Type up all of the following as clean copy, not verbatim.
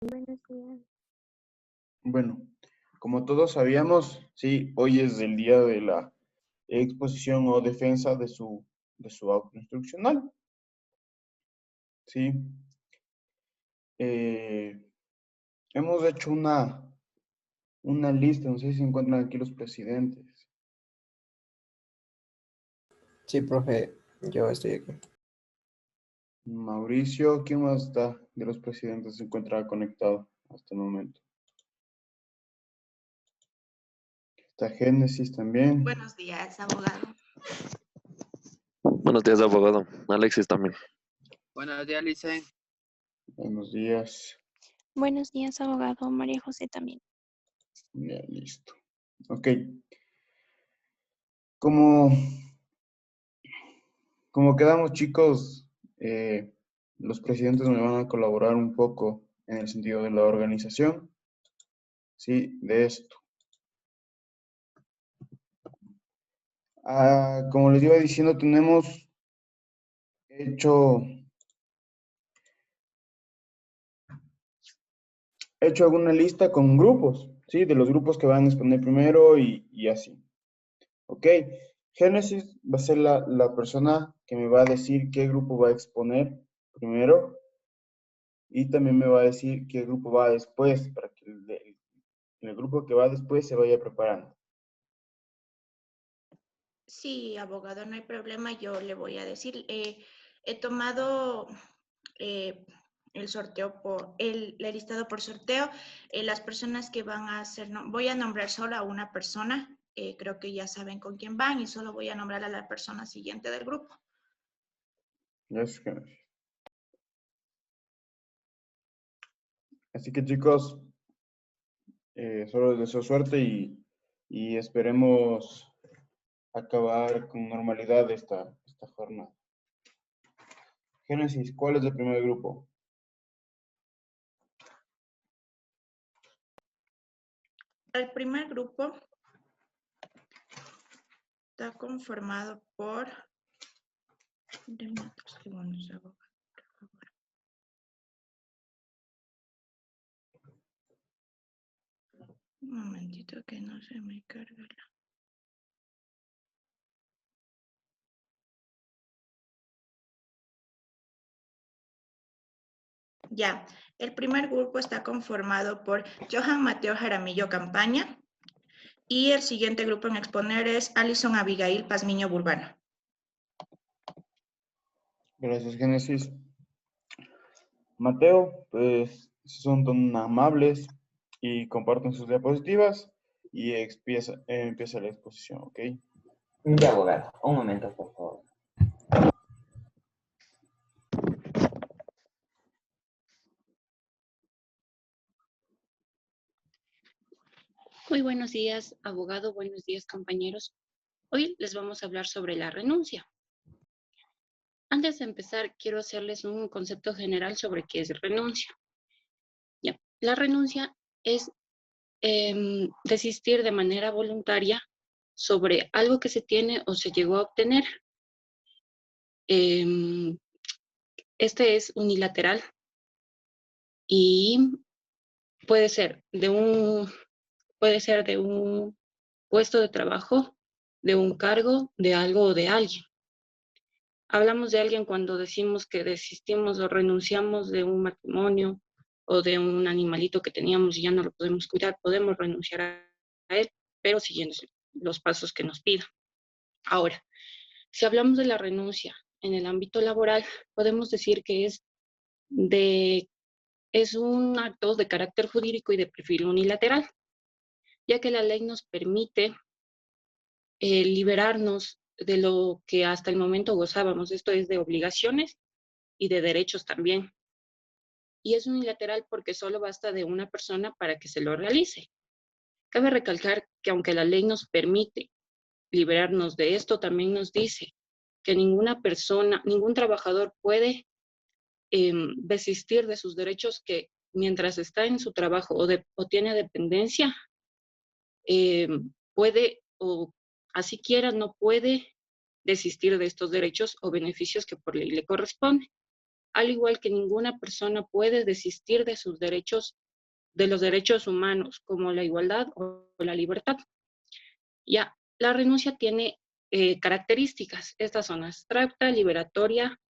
Buenos días. Bueno, como todos sabíamos, sí, hoy es el día de la exposición o defensa de su acto instruccional, sí. Eh, Hemos hecho una lista, no sé si se encuentran aquí los presidentes. Sí, profe, yo estoy aquí. Mauricio, ¿quién más está de los presidentes se encuentra conectado hasta el momento? Está Génesis también. Buenos días, abogado. Buenos días, abogado. Alexis también. Buenos días, Licen. Buenos días. Buenos días, abogado. María José también. Ya, listo. Ok. Como, como quedamos, chicos, los presidentes me van a colaborar un poco en el sentido de la organización, sí, de esto. Como les iba diciendo, tenemos hecho alguna lista con grupos, sí, de los grupos que van a exponer primero y así. Ok. Génesis va a ser la persona que me va a decir qué grupo va a exponer primero y también me va a decir qué grupo va después para que el grupo que va después se vaya preparando. Sí, abogado, no hay problema. Yo le voy a decir, he tomado el sorteo el listado por sorteo. Las personas que van a hacer, voy a nombrar solo a una persona. Creo que ya saben con quién van y solo voy a nombrar a la persona siguiente del grupo. Gracias, Génesis. Así que chicos, solo les deseo suerte y esperemos acabar con normalidad esta jornada. Génesis, ¿cuál es el primer grupo? El primer grupo está conformado por... Denme otros segundos, abogado, por favor. Un momentito que no se me carga la... Ya, el primer grupo está conformado por Johan Mateo Jaramillo Campaña y el siguiente grupo en exponer es Alison Abigail Pazmiño Burbano. Gracias, Génesis. Mateo, pues son tan amables y comparten sus diapositivas y empieza la exposición, ¿ok? Ya, abogado. Un momento, por favor. Muy buenos días, abogado. Buenos días, compañeros. Hoy les vamos a hablar sobre la renuncia. Antes de empezar, quiero hacerles un concepto general sobre qué es renuncia. Ya, la renuncia es desistir de manera voluntaria sobre algo que se tiene o se llegó a obtener. Este es unilateral y puede ser de un puesto de trabajo, de un cargo, de algo o de alguien. Hablamos de alguien cuando decimos que desistimos o renunciamos de un matrimonio o de un animalito que teníamos y ya no lo podemos cuidar, podemos renunciar a él, pero siguiendo los pasos que nos pida. Ahora, si hablamos de la renuncia en el ámbito laboral, podemos decir que es un acto de carácter jurídico y de perfil unilateral, ya que la ley nos permite liberarnos de lo que hasta el momento gozábamos, esto es de obligaciones y de derechos también. Y es unilateral porque solo basta de una persona para que se lo realice. Cabe recalcar que aunque la ley nos permite liberarnos de esto, también nos dice que ninguna persona, ningún trabajador puede desistir de sus derechos que mientras está en su trabajo o tiene dependencia, puede o así quiera no puede desistir de estos derechos o beneficios que por ley le corresponden. al igual que ninguna persona puede desistir de sus derechos, de los derechos humanos, como la igualdad o la libertad. Ya, la renuncia tiene características. Estas son abstracta, liberatoria,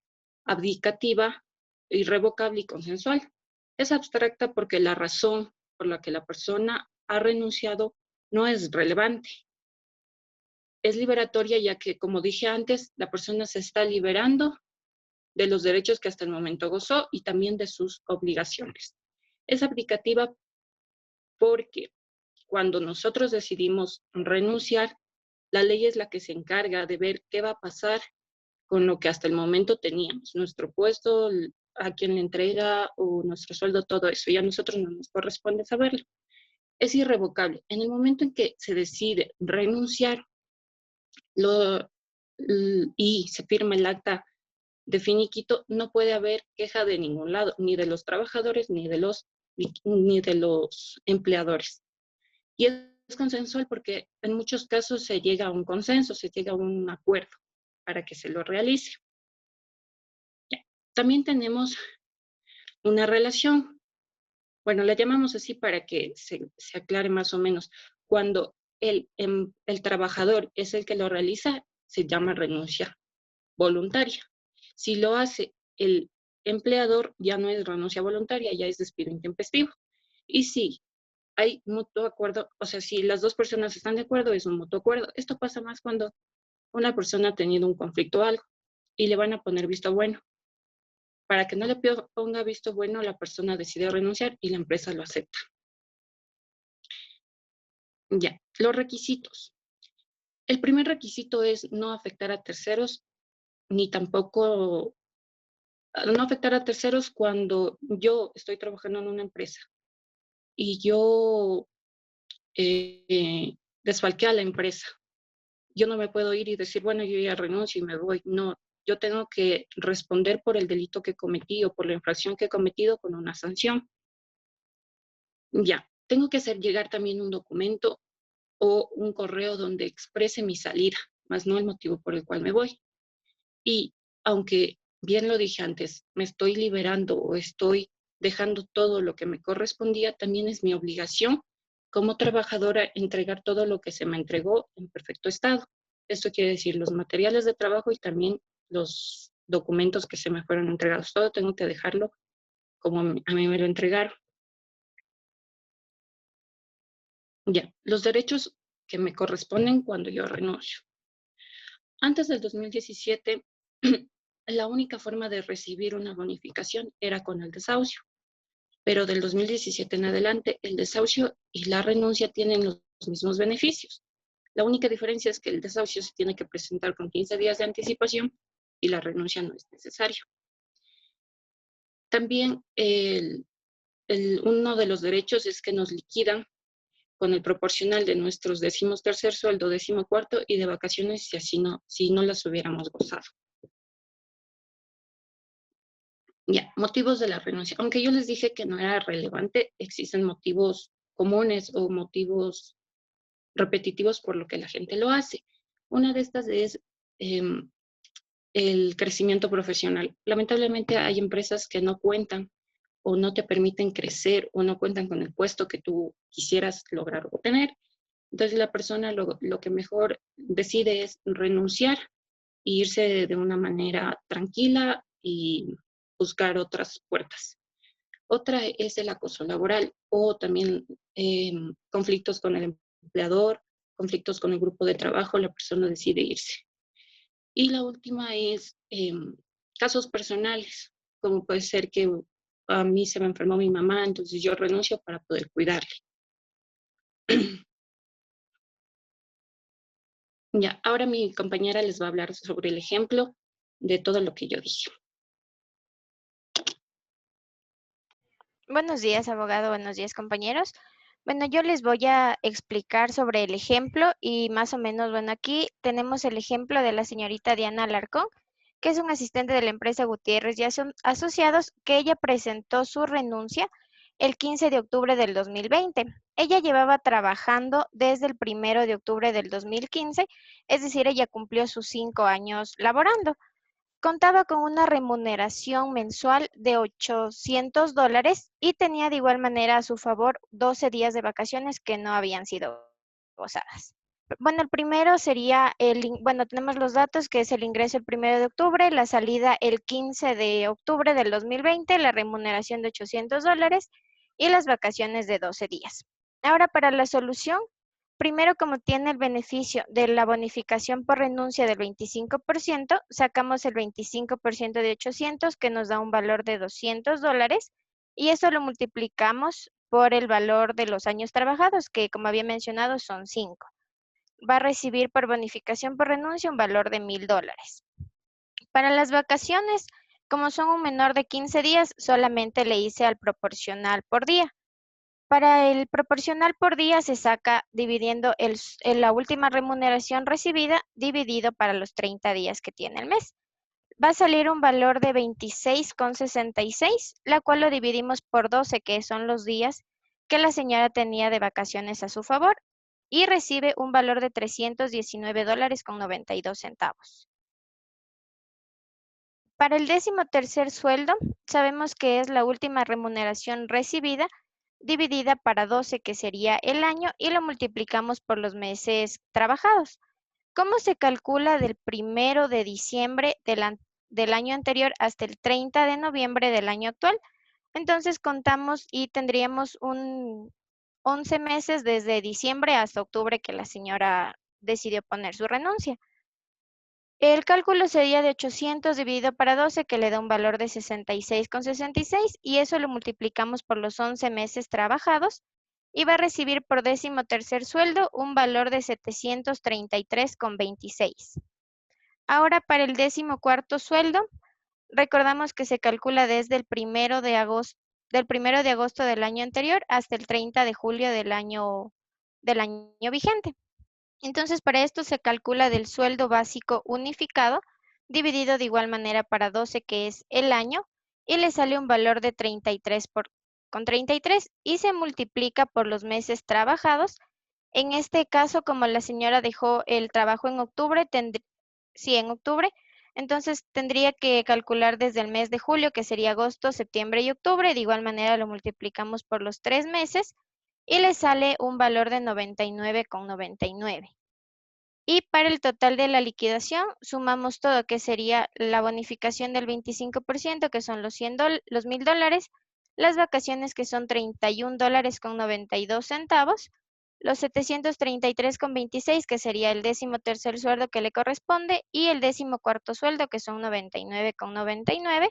abdicativa, irrevocable y consensual. Es abstracta porque la razón por la que la persona ha renunciado no es relevante. Es liberatoria ya que, como dije antes, la persona se está liberando de los derechos que hasta el momento gozó y también de sus obligaciones. Es abdicativa porque cuando nosotros decidimos renunciar, la ley es la que se encarga de ver qué va a pasar con lo que hasta el momento teníamos, nuestro puesto, a quién le entrega o nuestro sueldo, todo eso. Y a nosotros no nos corresponde saberlo. Es irrevocable. En el momento en que se decide renunciar y se firma el acta de finiquito, no puede haber queja de ningún lado, ni de los trabajadores, ni de los empleadores. Y es consensual porque en muchos casos se llega a un consenso, se llega a un acuerdo para que se lo realice. También tenemos una relación, bueno, la llamamos así para que se aclare más o menos. Cuando el trabajador es el que lo realiza, se llama renuncia voluntaria. Si lo hace el empleador, ya no es renuncia voluntaria, ya es despido intempestivo. Y si hay mutuo acuerdo, o sea, si las dos personas están de acuerdo, es un mutuo acuerdo. Esto pasa más cuando una persona ha tenido un conflicto o algo y le van a poner visto bueno. Para que no le ponga visto bueno, la persona decide renunciar y la empresa lo acepta. Ya, los requisitos. El primer requisito es no afectar a terceros, ni tampoco no afectar a terceros cuando yo estoy trabajando en una empresa y yo desfalqué a la empresa. Yo no me puedo ir y decir, bueno, yo ya renuncio y me voy. No, yo tengo que responder por el delito que cometí o por la infracción que he cometido con una sanción. Ya, tengo que hacer llegar también un documento o un correo donde exprese mi salida, más no el motivo por el cual me voy. Y aunque bien lo dije antes, me estoy liberando o estoy dejando todo lo que me correspondía, también es mi obligación como trabajadora entregar todo lo que se me entregó en perfecto estado. Esto quiere decir los materiales de trabajo y también los documentos que se me fueron entregados. Todo tengo que dejarlo como a mí me lo entregaron. Ya, los derechos que me corresponden cuando yo renuncio. Antes del 2017, la única forma de recibir una bonificación era con el desahucio, pero del 2017 en adelante, el desahucio y la renuncia tienen los mismos beneficios. La única diferencia es que el desahucio se tiene que presentar con 15 días de anticipación y la renuncia no es necesario. También uno de los derechos es que nos liquidan con el proporcional de nuestros 13º sueldo, 14º y de vacaciones si no las hubiéramos gozado. Ya, motivos de la renuncia. Aunque yo les dije que no era relevante, existen motivos comunes o motivos repetitivos por lo que la gente lo hace. Una de estas es el crecimiento profesional. Lamentablemente hay empresas que no cuentan o no te permiten crecer o no cuentan con el puesto que tú quisieras lograr obtener. Entonces la persona lo que mejor decide es renunciar e irse de una manera tranquila y buscar otras puertas. Otra es el acoso laboral o también conflictos con el empleador, conflictos con el grupo de trabajo, la persona decide irse. Y la última es casos personales, como puede ser que a mí se me enfermó mi mamá, entonces yo renuncio para poder cuidarle. Ya, ahora mi compañera les va a hablar sobre el ejemplo de todo lo que yo dije. Buenos días, abogado. Buenos días, compañeros. Bueno, yo les voy a explicar sobre el ejemplo y más o menos, bueno, aquí tenemos el ejemplo de la señorita Diana Alarcón, que es un asistente de la empresa Gutiérrez y Asociados, que ella presentó su renuncia el 15 de octubre del 2020. Ella llevaba trabajando desde el 1 de octubre del 2015, es decir, ella cumplió sus 5 años laborando. contaba con una remuneración mensual de $800 y tenía de igual manera a su favor 12 días de vacaciones que no habían sido gozadas. Bueno, el primero sería, bueno, tenemos los datos que es el ingreso el 1 de octubre, la salida el 15 de octubre del 2020, la remuneración de $800 y las vacaciones de 12 días. Ahora, para la solución, primero, como tiene el beneficio de la bonificación por renuncia del 25%, sacamos el 25% de 800, que nos da un valor de $200, y eso lo multiplicamos por el valor de los años trabajados, que como había mencionado son 5. Va a recibir por bonificación por renuncia un valor de $1000. Para las vacaciones, como son un menor de 15 días, solamente le hice al proporcional por día. Para el proporcional por día se saca dividiendo la última remuneración recibida dividido para los 30 días que tiene el mes. Va a salir un valor de 26,66, la cual lo dividimos por 12, que son los días que la señora tenía de vacaciones a su favor, y recibe un valor de $319,92. Para el 13º sueldo, sabemos que es la última remuneración recibida dividida para 12, que sería el año, y lo multiplicamos por los meses trabajados. ¿Cómo se calcula del 1 de diciembre del año anterior hasta el 30 de noviembre del año actual? Entonces contamos y tendríamos 11 meses desde diciembre hasta octubre que la señora decidió poner su renuncia. El cálculo sería de 800 dividido para 12, que le da un valor de 66,66, y eso lo multiplicamos por los 11 meses trabajados, y va a recibir por 13º sueldo un valor de 733,26. Ahora, para el 14º sueldo, recordamos que se calcula desde el 1 de agosto del año anterior hasta el 30 de julio del año vigente. Entonces, para esto se calcula del sueldo básico unificado, dividido de igual manera para 12, que es el año, y le sale un valor de 33 y se multiplica por los meses trabajados. En este caso, como la señora dejó el trabajo en octubre, entonces tendría que calcular desde el mes de julio, que sería agosto, septiembre y octubre. De igual manera lo multiplicamos por los 3 meses y le sale un valor de 99,99. Y para el total de la liquidación, sumamos todo, que sería la bonificación del 25%, que son los $1,000, las vacaciones, que son $31,92, los 733,26, que sería el 13º sueldo que le corresponde, y el 14º sueldo, que son 99,99,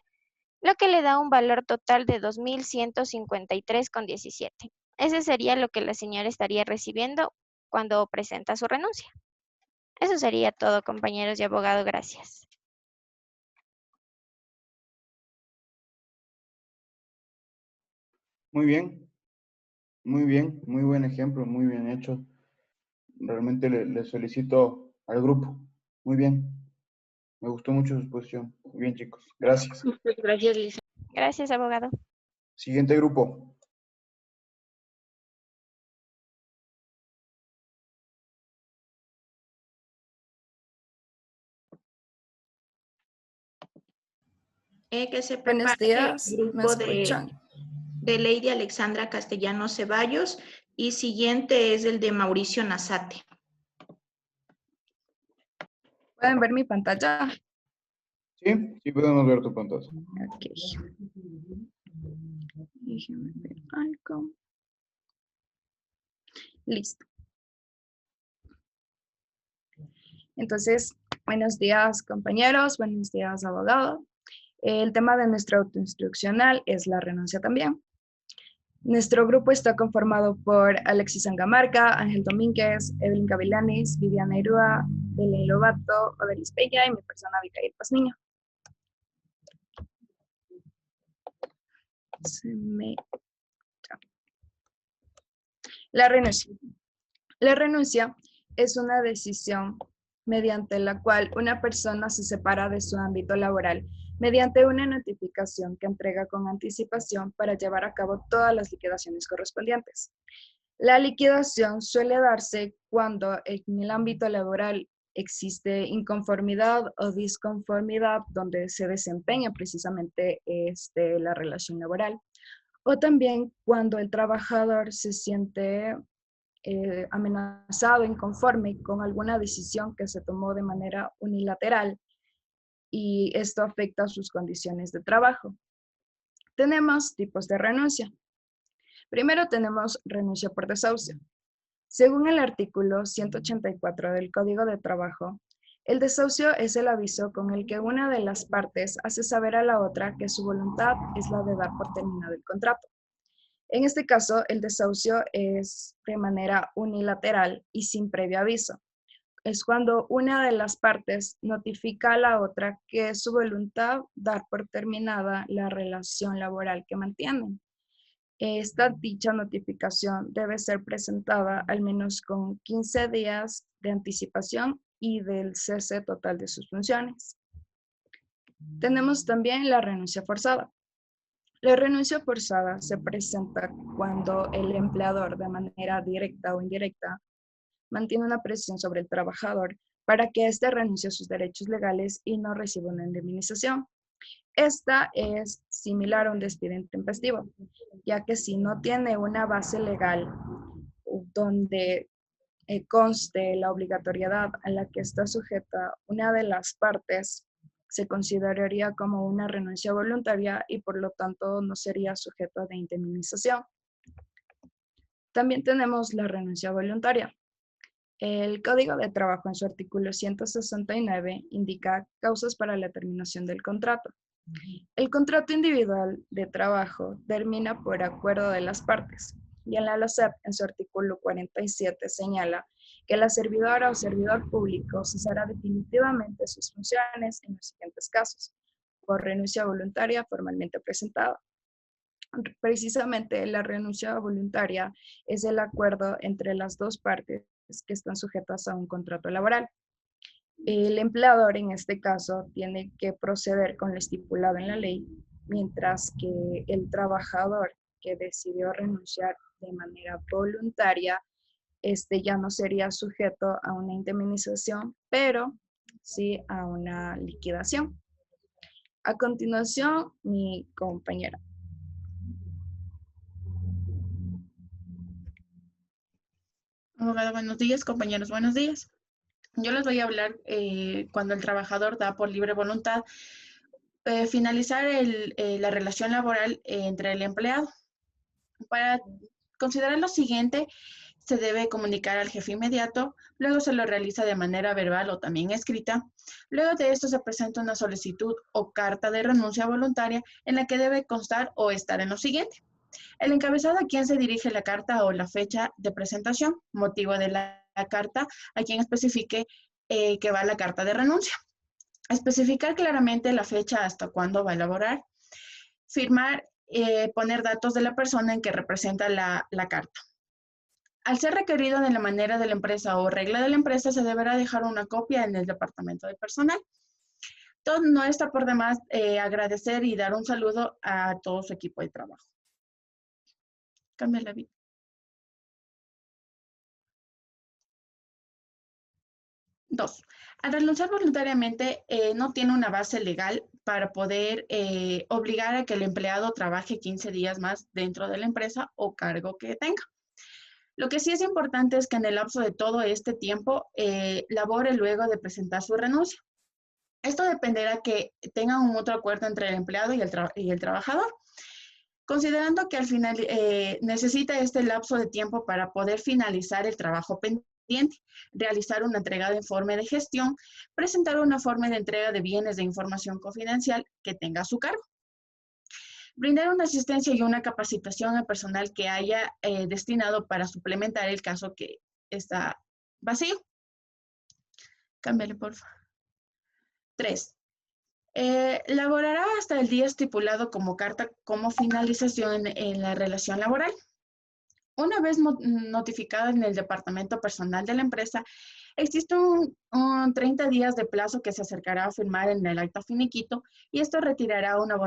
lo que le da un valor total de 2,153,17. Ese sería lo que la señora estaría recibiendo cuando presenta su renuncia. Eso sería todo, compañeros y abogado. Gracias. Muy bien, muy bien, muy buen ejemplo, muy bien hecho. Realmente le solicito al grupo. Muy bien. Me gustó mucho su exposición. Muy bien, chicos. Gracias. Muchas gracias, Lisa. Gracias, abogado. Siguiente grupo. Que se Buenos prepare días, el ¿me grupo escuchan? de Lady Alexandra Castellanos Ceballos, y siguiente es el de Mauricio Nazate. ¿Pueden ver mi pantalla? Sí podemos ver tu pantalla. Ok. Déjenme ver algo. Listo. Entonces, buenos días, compañeros. Buenos días, abogado. El tema de nuestra autoinstruccional es la renuncia también. Nuestro grupo está conformado por Alexis Angamarca, Ángel Domínguez, Evelyn Gavilanes, Viviana Irúa, Belén Lobato, Odelis Peña y mi persona, Abigail Pazmiño. La renuncia. La renuncia es una decisión mediante la cual una persona se separa de su ámbito laboral mediante una notificación que entrega con anticipación para llevar a cabo todas las liquidaciones correspondientes. La liquidación suele darse cuando en el ámbito laboral existe inconformidad o disconformidad donde se desempeña precisamente la relación laboral. O también cuando el trabajador se siente amenazado, inconforme con alguna decisión que se tomó de manera unilateral y esto afecta sus condiciones de trabajo. Tenemos tipos de renuncia. Primero tenemos renuncia por desahucio. Según el artículo 184 del Código de Trabajo, el desahucio es el aviso con el que una de las partes hace saber a la otra que su voluntad es la de dar por terminado el contrato. En este caso, el desahucio es de manera unilateral y sin previo aviso. Es cuando una de las partes notifica a la otra que es su voluntad dar por terminada la relación laboral que mantienen. Esta dicha notificación debe ser presentada al menos con 15 días de anticipación y del cese total de sus funciones. Tenemos también la renuncia forzada. La renuncia forzada se presenta cuando el empleador, de manera directa o indirecta, mantiene una presión sobre el trabajador para que éste renuncie a sus derechos legales y no reciba una indemnización. Esta es similar a un despido intempestivo, ya que si no tiene una base legal donde conste la obligatoriedad a la que está sujeta una de las partes, se consideraría como una renuncia voluntaria y por lo tanto no sería sujeto de indemnización. También tenemos la renuncia voluntaria. El Código de Trabajo en su artículo 169 indica causas para la terminación del contrato. El contrato individual de trabajo termina por acuerdo de las partes y en la LOCEP en su artículo 47 señala que la servidora o servidor público cesará definitivamente sus funciones en los siguientes casos: por renuncia voluntaria formalmente presentada. Precisamente la renuncia voluntaria es el acuerdo entre las dos partes que están sujetas a un contrato laboral. El empleador en este caso tiene que proceder con lo estipulado en la ley, mientras que el trabajador que decidió renunciar de manera voluntaria, ya no sería sujeto a una indemnización, pero sí a una liquidación. A continuación, mi compañera. Abogada, buenos días, compañeros, buenos días. Yo les voy a hablar cuando el trabajador da por libre voluntad finalizar la relación laboral entre el empleado. Para considerar lo siguiente, se debe comunicar al jefe inmediato, luego se lo realiza de manera verbal o también escrita. Luego de esto se presenta una solicitud o carta de renuncia voluntaria en la que debe constar o estar en lo siguiente: el encabezado a quien se dirige la carta o la fecha de presentación, motivo de la carta, a quien especifique que va la carta de renuncia. Especificar claramente la fecha hasta cuándo va a elaborar. Firmar, poner datos de la persona en que representa la carta. Al ser requerido de la manera de la empresa o regla de la empresa, se deberá dejar una copia en el departamento de personal. Todo no está por demás agradecer y dar un saludo a todo su equipo de trabajo. Cambia la vida. Dos, al renunciar voluntariamente no tiene una base legal para poder obligar a que el empleado trabaje 15 días más dentro de la empresa o cargo que tenga. Lo que sí es importante es que en el lapso de todo este tiempo labore luego de presentar su renuncia. Esto dependerá que tenga un mutuo acuerdo entre el empleado y el trabajador. Considerando que al final necesita este lapso de tiempo para poder finalizar el trabajo pendiente, realizar una entrega de informe de gestión, presentar una forma de entrega de bienes de información confidencial que tenga a su cargo. Brindar una asistencia y una capacitación al personal que haya destinado para suplementar el caso que está vacío. Cámbiale, por favor. 3. Laborará hasta el día estipulado como carta como finalización en la relación laboral. Una vez notificada en el departamento personal de la empresa, existe un 30 días de plazo que se acercará a firmar en el acta finiquito y esto retirará una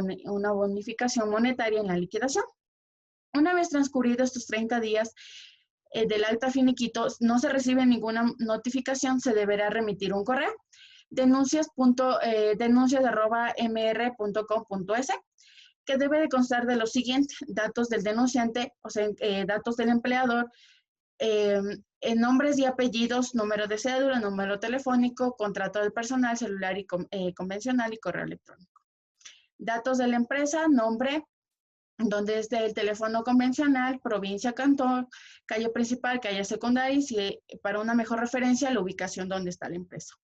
bonificación monetaria en la liquidación. Una vez transcurridos estos 30 días, del alta finiquito no se recibe ninguna notificación, se deberá remitir un correo. denuncias@mr.com.es, que debe de constar de lo siguiente: datos del denunciante, o sea, datos del empleador, nombres y apellidos, número de cédula, número telefónico, contrato del personal, celular y convencional y correo electrónico. Datos de la empresa, nombre, donde es el teléfono convencional, provincia, cantón, calle principal, calle secundaria, y si, para una mejor referencia, la ubicación donde está la empresa.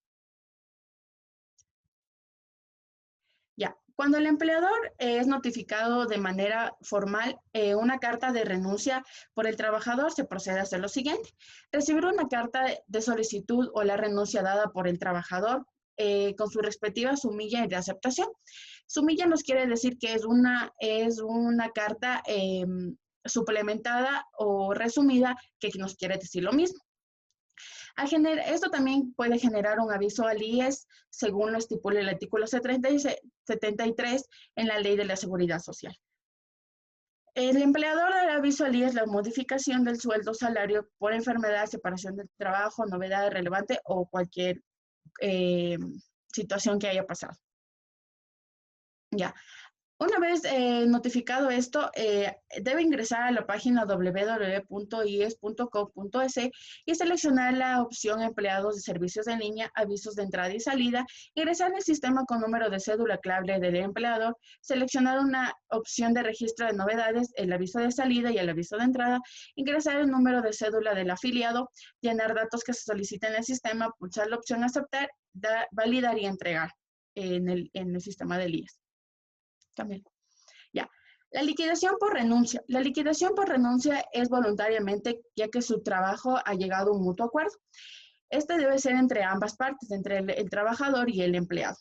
Ya, cuando el empleador es notificado de manera formal una carta de renuncia por el trabajador, se procede a hacer lo siguiente: recibir una carta de solicitud o la renuncia dada por el trabajador con su respectiva sumilla de aceptación. Sumilla nos quiere decir que es una carta suplementada o resumida que nos quiere decir lo mismo. Esto también puede generar un aviso al IES, según lo estipula el artículo 73 en la Ley de la Seguridad Social. El empleador dará aviso al IES la modificación del sueldo, salario por enfermedad, separación del trabajo, novedad relevante o cualquier situación que haya pasado. Ya. Una vez notificado esto, debe ingresar a la página www.ies.com.es y seleccionar la opción Empleados de Servicios en Línea, Avisos de Entrada y Salida, ingresar en el sistema con número de cédula clave del empleador, seleccionar una opción de registro de novedades, el aviso de salida y el aviso de entrada, ingresar el número de cédula del afiliado, llenar datos que se soliciten en el sistema, pulsar la opción Aceptar, validar y entregar en el sistema del IES. También. Ya. La liquidación por renuncia. La liquidación por renuncia es voluntariamente, ya que su trabajo ha llegado a un mutuo acuerdo. Este debe ser entre ambas partes, entre el trabajador y el empleado.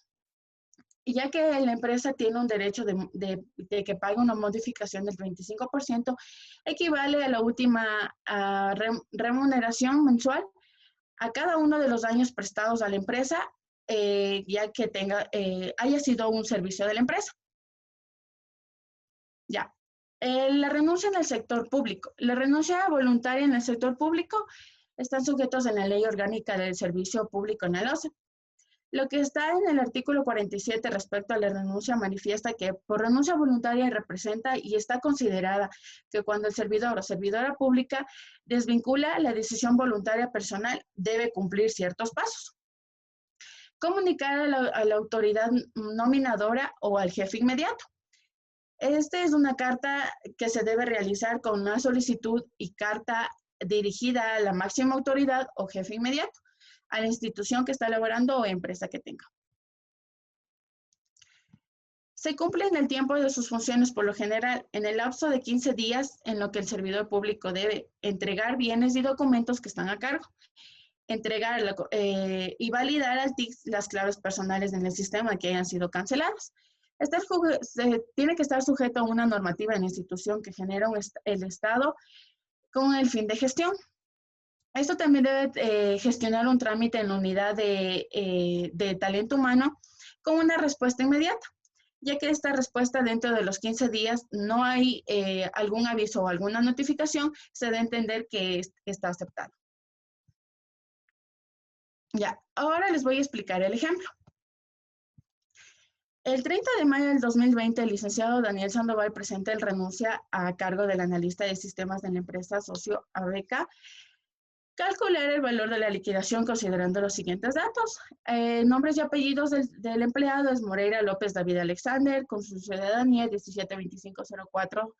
Y ya que la empresa tiene un derecho de que pague una modificación del 25%, equivale a la última remuneración mensual a cada uno de los años prestados a la empresa, ya que haya sido un servicio de la empresa. Ya. La renuncia en el sector público. La renuncia voluntaria en el sector público están sujetos en la Ley Orgánica del Servicio Público en el OCE. Lo que está en el artículo 47 respecto a la renuncia manifiesta que por renuncia voluntaria representa y está considerada que cuando el servidor o servidora pública desvincula la decisión voluntaria personal, debe cumplir ciertos pasos. Comunicar a la autoridad nominadora o al jefe inmediato. Esta es una carta que se debe realizar con una solicitud y carta dirigida a la máxima autoridad o jefe inmediato, a la institución que está elaborando o empresa que tenga. Se cumple en el tiempo de sus funciones, por lo general, en el lapso de 15 días en lo que el servidor público debe entregar bienes y documentos que están a cargo, entregar y validar al TIC las claves personales en el sistema que hayan sido canceladas. Tiene que estar sujeto a una normativa en la institución que genera el Estado con el fin de gestión. Esto también debe gestionar un trámite en la unidad de talento humano con una respuesta inmediata, ya que esta respuesta dentro de los 15 días no hay algún aviso o alguna notificación, se debe entender que está aceptado. Ya, ahora les voy a explicar el ejemplo. El 30 de mayo del 2020, el licenciado Daniel Sandoval presenta el renuncia a cargo del analista de sistemas de la empresa Socio ABK. Calcular el valor de la liquidación considerando los siguientes datos. Nombres y apellidos del empleado es Moreira López David Alexander, con su ciudadanía 172504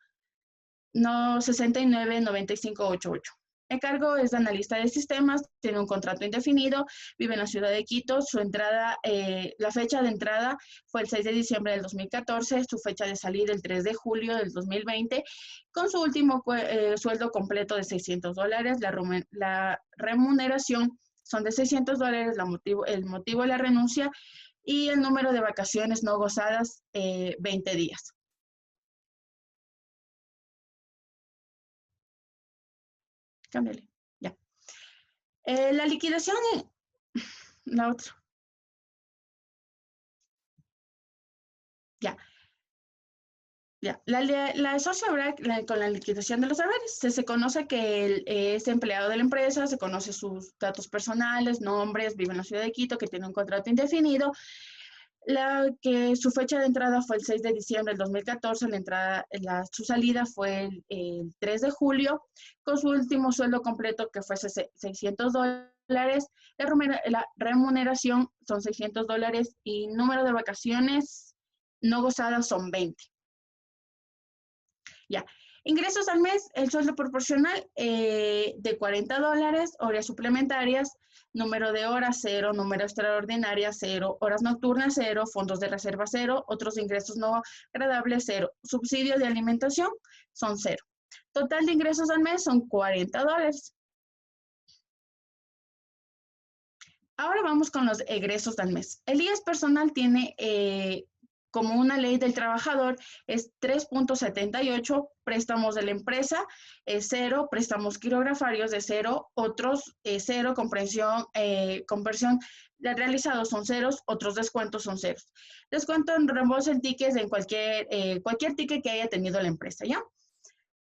69 9588. El cargo es de analista de sistemas, tiene un contrato indefinido, vive en la ciudad de Quito. Su entrada, la fecha de entrada fue el 6 de diciembre del 2014, su fecha de salida el 3 de julio del 2020, con su último sueldo completo de $600. La remuneración son de $600, el motivo de la renuncia y el número de vacaciones no gozadas, 20 días. Cámbiale, ya. La liquidación, la otra. Ya. Ya, la asocia ahora con la liquidación de los saberes. Se conoce que es empleado de la empresa, se conoce sus datos personales, nombres, vive en la ciudad de Quito, que tiene un contrato indefinido. Que su fecha de entrada fue el 6 de diciembre del 2014, su salida fue el 3 de julio, con su último sueldo completo que fue $600. La remuneración son $600 y número de vacaciones no gozadas son 20. Ya. Ingresos al mes, el sueldo proporcional de $40, horas suplementarias, número de horas 0, número extraordinaria 0, horas nocturnas 0, fondos de reserva 0, otros ingresos no agradables 0, subsidio de alimentación son 0. Total de ingresos al mes son $40. Ahora vamos con los egresos al mes. El IES personal tiene como una ley del trabajador es 3.78, préstamos de la empresa es 0, préstamos quirografarios de 0, otros 0, conversión realizados son ceros, otros descuentos son ceros. Descuento en reembolso en tickets en cualquier ticket que haya tenido la empresa, ¿ya?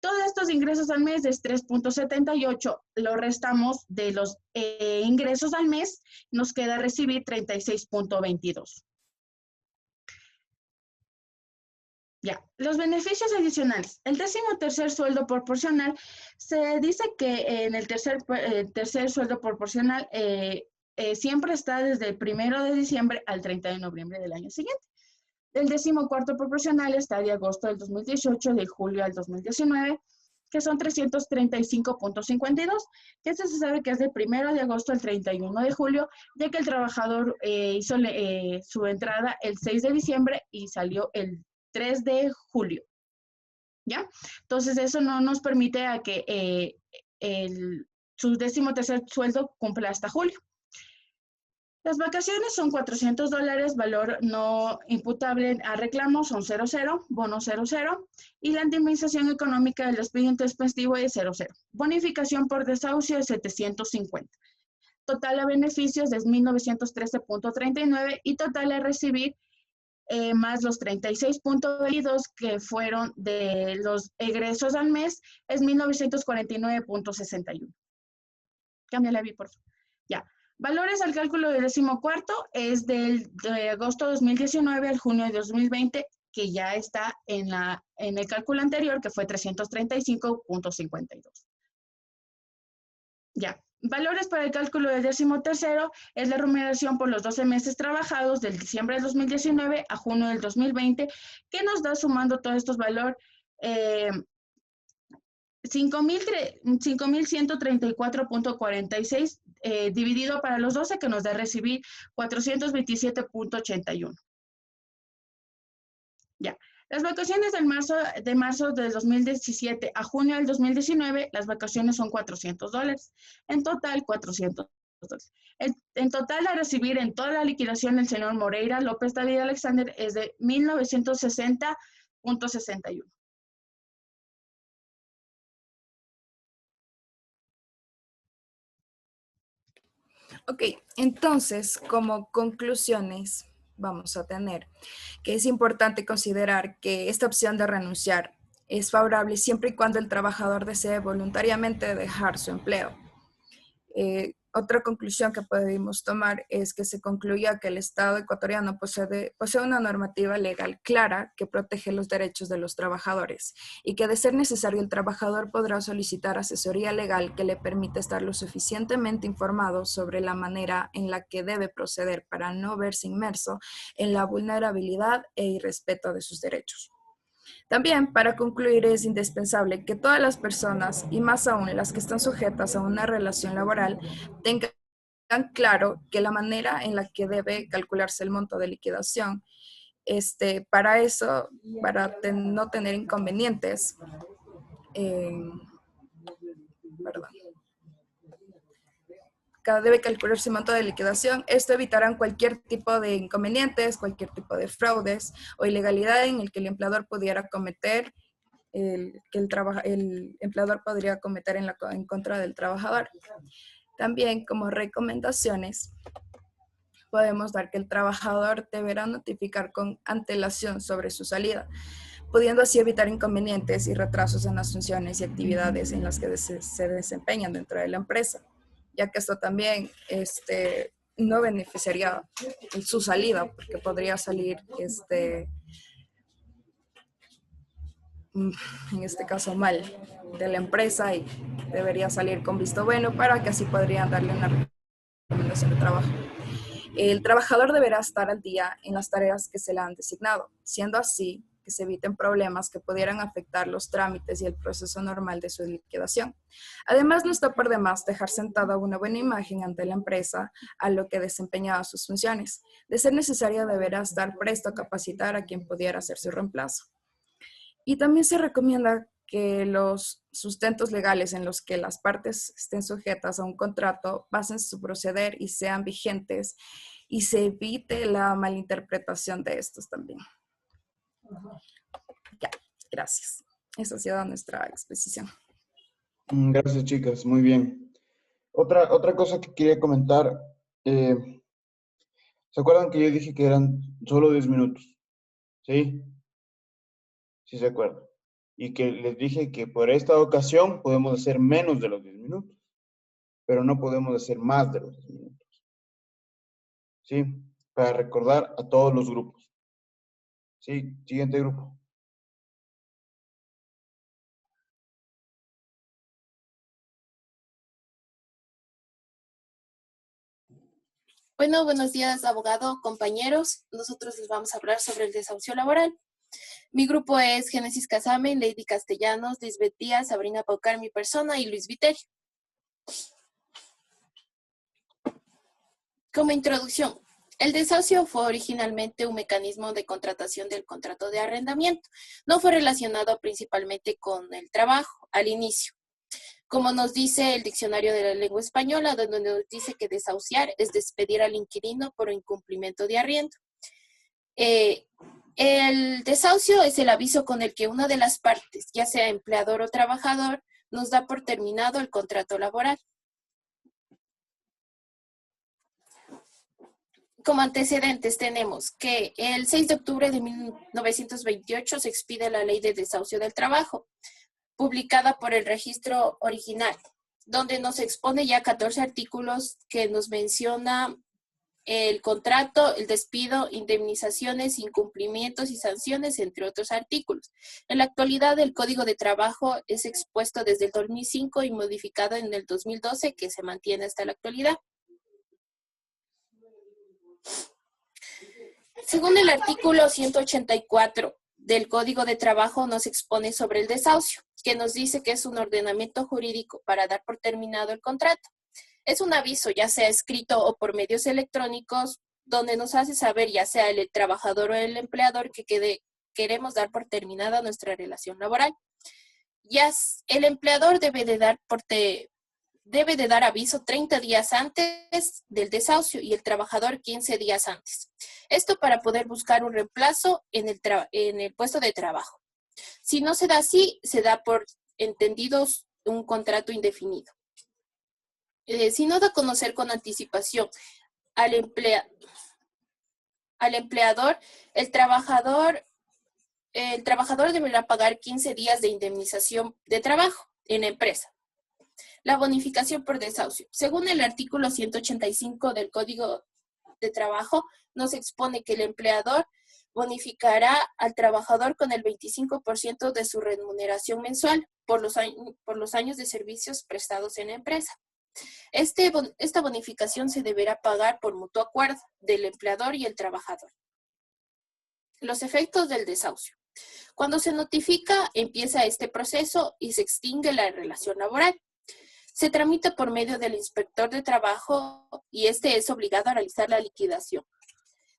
Todos estos ingresos al mes es 3.78, lo restamos de los ingresos al mes, nos queda recibir 36.22. Ya, los beneficios adicionales. El 13º sueldo proporcional, se dice que en el tercer sueldo proporcional siempre está desde el 1 de diciembre al 30 de noviembre del año siguiente. El 14º proporcional está de agosto del 2018, de julio al 2019, que son 335.52, que se sabe que es del 1 de agosto al 31 de julio, ya que el trabajador hizo su entrada el 6 de diciembre y salió el 3 de julio, ¿ya? Entonces, eso no nos permite a que su 13º sueldo cumpla hasta julio. Las vacaciones son $400, valor no imputable a reclamo son 00, bono 00, y la indemnización económica del expediente expensivo es 00. Bonificación por desahucio es 750. Total a beneficios es 1913.39 y total a recibir más los 36.22 que fueron de los egresos al mes es 1949.61. Cámbiale, Vi, por favor. Ya. Valores al cálculo del 14º es de agosto de 2019 al junio de 2020, que ya está en el cálculo anterior, que fue 335.52. Ya. Valores para el cálculo del 13º es la remuneración por los 12 meses trabajados del diciembre del 2019 a junio del 2020, que nos da, sumando todos estos valores, 5.134.46 dividido para los 12, que nos da recibir 427.81. Ya. Las vacaciones de marzo del 2017 a junio del 2019, las vacaciones son $400. En total, $400. En total, a recibir en toda la liquidación del señor Moreira López David Alexander es de 1.960.61. Ok, entonces, como conclusiones, vamos a tener que es importante considerar que esta opción de renunciar es favorable siempre y cuando el trabajador desee voluntariamente dejar su empleo. Otra conclusión que podemos tomar es que se concluya que el Estado ecuatoriano posee una normativa legal clara que protege los derechos de los trabajadores y que, de ser necesario, el trabajador podrá solicitar asesoría legal que le permita estar lo suficientemente informado sobre la manera en la que debe proceder para no verse inmerso en la vulnerabilidad e irrespeto de sus derechos. También, para concluir, es indispensable que todas las personas, y más aún las que están sujetas a una relación laboral, tengan claro que la manera en la que debe calcularse el monto de liquidación, para eso, para no tener inconvenientes, debe calcularse el monto de liquidación. Esto evitará cualquier tipo de inconvenientes, cualquier tipo de fraudes o ilegalidad en el que el empleador pudiera cometer, el empleador podría cometer en contra del trabajador. También, como recomendaciones, podemos dar que el trabajador deberá notificar con antelación sobre su salida. pudiendo así evitar inconvenientes y retrasos en las funciones y actividades en las que se desempeñan dentro de la empresa, ya que esto también no beneficiaría su salida, porque podría salir, en este caso, mal de la empresa y debería salir con visto bueno para que así podrían darle una recomendación de trabajo. El trabajador deberá estar al día en las tareas que se le han designado, siendo así que se eviten problemas que pudieran afectar los trámites y el proceso normal de su liquidación. Además, no está por demás dejar sentada una buena imagen ante la empresa a lo que desempeñaba sus funciones. De ser necesario, deberá estar presto a capacitar a quien pudiera hacer su reemplazo. Y también se recomienda que los sustentos legales en los que las partes estén sujetas a un contrato basen su proceder y sean vigentes y se evite la malinterpretación de estos también. Ya, gracias. Esa ha sido nuestra exposición. Gracias, chicas. Muy bien. Otra cosa que quería comentar. ¿Se acuerdan que yo dije que eran solo 10 minutos? ¿Sí? Sí se acuerdan. Y que les dije que por esta ocasión podemos hacer menos de los 10 minutos, pero no podemos hacer más de los 10 minutos. ¿Sí? Para recordar a todos los grupos. ¿Sí? Siguiente grupo. Bueno, buenos días, abogado, compañeros. Nosotros les vamos a hablar sobre el desahucio laboral. Mi grupo es Génesis Casame, Lady Castellanos, Lisbeth Díaz, Sabrina Paucar, mi persona, y Luis Viterio. Como introducción, el desahucio fue originalmente un mecanismo de contratación del contrato de arrendamiento. No fue relacionado principalmente con el trabajo al inicio. Como nos dice el diccionario de la lengua española, donde nos dice que desahuciar es despedir al inquilino por incumplimiento de arriendo. El desahucio es el aviso con el que una de las partes, ya sea empleador o trabajador, nos da por terminado el contrato laboral. Como antecedentes tenemos que el 6 de octubre de 1928 se expide la Ley de Desahucio del Trabajo, publicada por el registro original, donde nos expone ya 14 artículos que nos menciona el contrato, el despido, indemnizaciones, incumplimientos y sanciones, entre otros artículos. En la actualidad, el Código de Trabajo es expuesto desde el 2005 y modificado en el 2012, que se mantiene hasta la actualidad. Según el artículo 184 del Código de Trabajo, nos expone sobre el desahucio, que nos dice que es un ordenamiento jurídico para dar por terminado el contrato. Es un aviso, ya sea escrito o por medios electrónicos, donde nos hace saber, ya sea el trabajador o el empleador, que queremos dar por terminada nuestra relación laboral. Ya el empleador debe de dar aviso 30 días antes del desahucio y el trabajador 15 días antes. Esto para poder buscar un reemplazo en el puesto de trabajo. Si no se da así, se da por entendidos un contrato indefinido. Si no da a conocer con anticipación al empleador, el trabajador deberá pagar 15 días de indemnización de trabajo en la empresa. La bonificación por desahucio. Según el artículo 185 del Código de Trabajo, nos expone que el empleador bonificará al trabajador con el 25% de su remuneración mensual por los años de servicios prestados en la empresa. Esta bonificación se deberá pagar por mutuo acuerdo del empleador y el trabajador. Los efectos del desahucio. Cuando se notifica, empieza este proceso y se extingue la relación laboral. Se tramita por medio del inspector de trabajo y este es obligado a realizar la liquidación.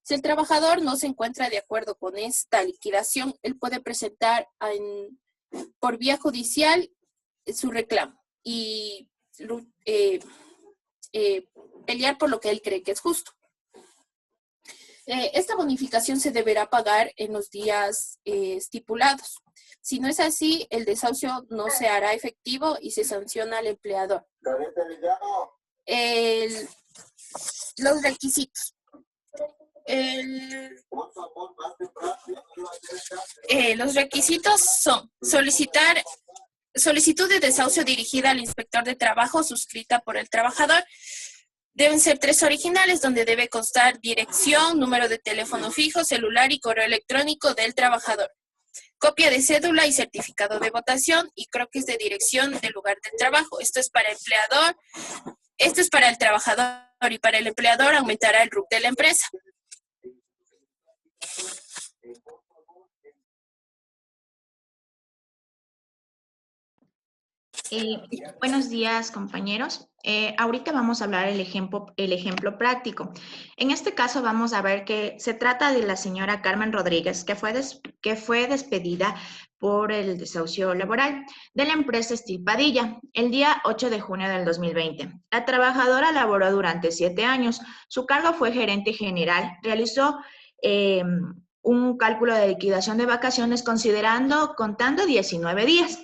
Si el trabajador no se encuentra de acuerdo con esta liquidación, él puede presentar por vía judicial su reclamo y pelear por lo que él cree que es justo. Esta bonificación se deberá pagar en los días estipulados. Si no es así, el desahucio no se hará efectivo y se sanciona al empleador. Los requisitos. Los requisitos son solicitud de desahucio dirigida al inspector de trabajo suscrita por el trabajador. Deben ser 3 originales donde debe constar dirección, número de teléfono fijo, celular y correo electrónico del trabajador. Copia de cédula y certificado de votación y croquis de dirección del lugar del trabajo. Esto es para el empleador, esto es para el trabajador y para el empleador aumentará el RUC de la empresa. Buenos días, compañeros. Ahorita vamos a hablar el ejemplo práctico. En este caso vamos a ver que se trata de la señora Carmen Rodríguez, que fue despedida por el desahucio laboral de la empresa Estilpadilla el día 8 de junio del 2020. La trabajadora laboró durante 7 años. Su cargo fue gerente general. Realizó un cálculo de liquidación de vacaciones contando 19 días.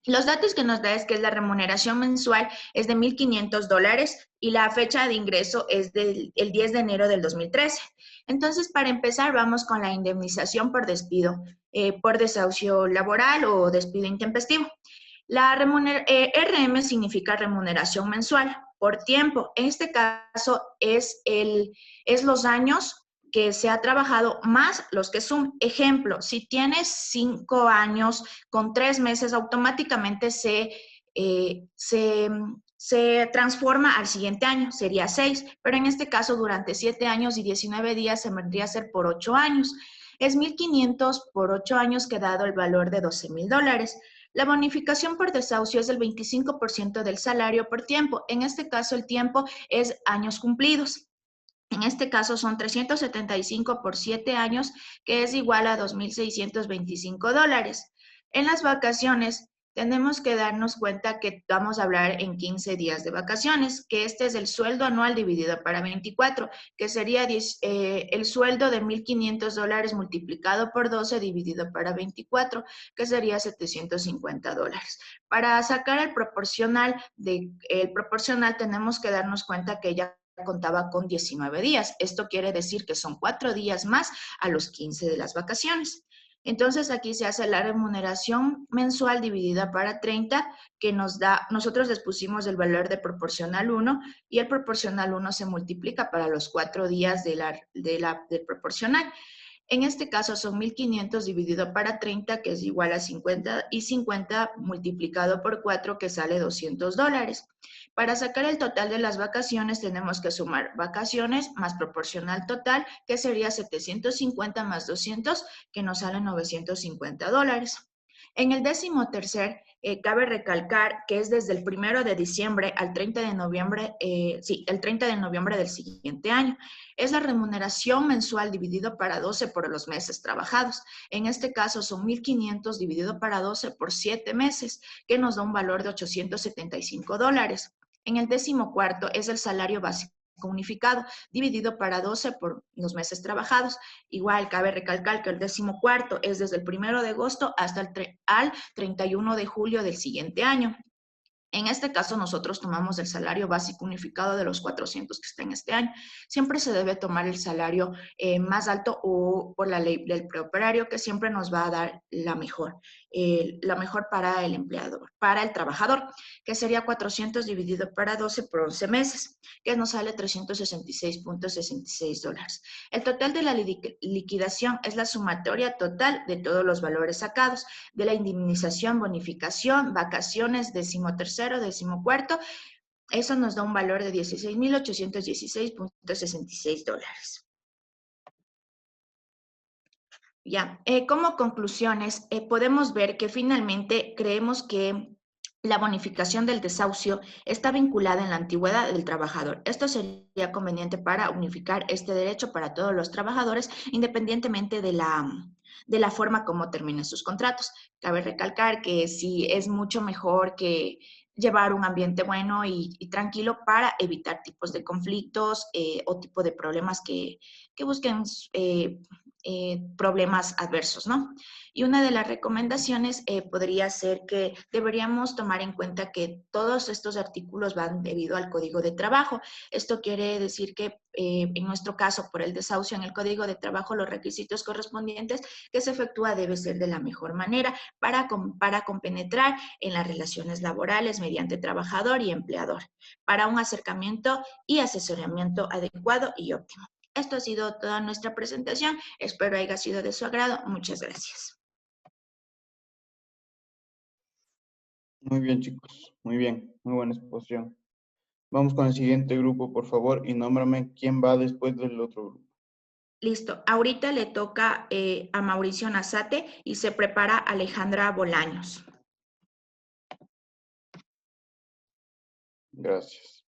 Los datos que nos da es que la remuneración mensual es de $1,500 y la fecha de ingreso es el 10 de enero del 2013. Entonces, para empezar, vamos con la indemnización por despido, por desahucio laboral o despido intempestivo. La RM significa remuneración mensual por tiempo. En este caso es los años que se ha trabajado más los que suman. Ejemplo, si tienes 5 años con 3 meses, automáticamente se transforma al siguiente año, sería 6, pero en este caso durante 7 años y 19 días se vendría a ser por 8 años. Es 1,500 por 8 años, que dado el valor de $12,000. La bonificación por desahucio es del 25% del salario por tiempo. En este caso el tiempo es años cumplidos. En este caso son 375 por 7 años, que es igual a $2,625. En las vacaciones, tenemos que darnos cuenta que vamos a hablar en 15 días de vacaciones, que este es el sueldo anual dividido para 24, que sería el sueldo de $1,500 multiplicado por 12 dividido para 24, que sería $750. Para sacar el proporcional tenemos que darnos cuenta que ya contaba con 19 días. Esto quiere decir que son 4 días más a los 15 de las vacaciones. Entonces aquí se hace la remuneración mensual dividida para 30, que nos da, nosotros les pusimos el valor de proporcional 1 y el proporcional 1 se multiplica para los 4 días del proporcional. En este caso son 1,500 dividido para 30, que es igual a 50, y 50 multiplicado por 4, que sale $200. Para sacar el total de las vacaciones tenemos que sumar vacaciones más proporcional total, que sería 750 más 200, que nos sale $950. En el 13º, cabe recalcar que es desde el 1 de diciembre al 30 de noviembre, el 30 de noviembre del siguiente año. Es la remuneración mensual dividido para 12 por los meses trabajados. En este caso son 1,500 dividido para 12 por 7 meses, que nos da un valor de $875. En el 14º es el salario básico unificado, dividido para 12 por los meses trabajados. Igual, cabe recalcar que el 14º es desde el 1 de agosto hasta el 31 de julio del siguiente año. En este caso, nosotros tomamos el salario básico unificado de los 400 que está en este año. Siempre se debe tomar el salario más alto o por la ley del preoperario, que siempre nos va a dar la mejor para el empleador, para el trabajador, que sería 400 dividido para 12 por 11 meses, que nos sale $366.66. El total de la liquidación es la sumatoria total de todos los valores sacados, de la indemnización, bonificación, vacaciones, 13º, 14º, eso nos da un valor de $16,816.66. Ya, como conclusiones, podemos ver que finalmente creemos que la bonificación del desahucio está vinculada en la antigüedad del trabajador. Esto sería conveniente para unificar este derecho para todos los trabajadores, independientemente de la forma como terminen sus contratos. Cabe recalcar que sí es mucho mejor que llevar un ambiente bueno y tranquilo para evitar tipos de conflictos o tipo de problemas que busquen problemas adversos, ¿no? Y una de las recomendaciones podría ser que deberíamos tomar en cuenta que todos estos artículos van debido al Código de Trabajo. Esto quiere decir que en nuestro caso, por el desahucio en el Código de Trabajo, los requisitos correspondientes que se efectúa debe ser de la mejor manera para compenetrar en las relaciones laborales mediante trabajador y empleador, para un acercamiento y asesoramiento adecuado y óptimo. Esto ha sido toda nuestra presentación. Espero haya sido de su agrado. Muchas gracias. Muy bien, chicos. Muy bien. Muy buena exposición. Vamos con el siguiente grupo, por favor, y nómbrame quién va después del otro grupo. Listo. Ahorita le toca a Mauricio Nazate y se prepara Alejandra Bolaños. Gracias.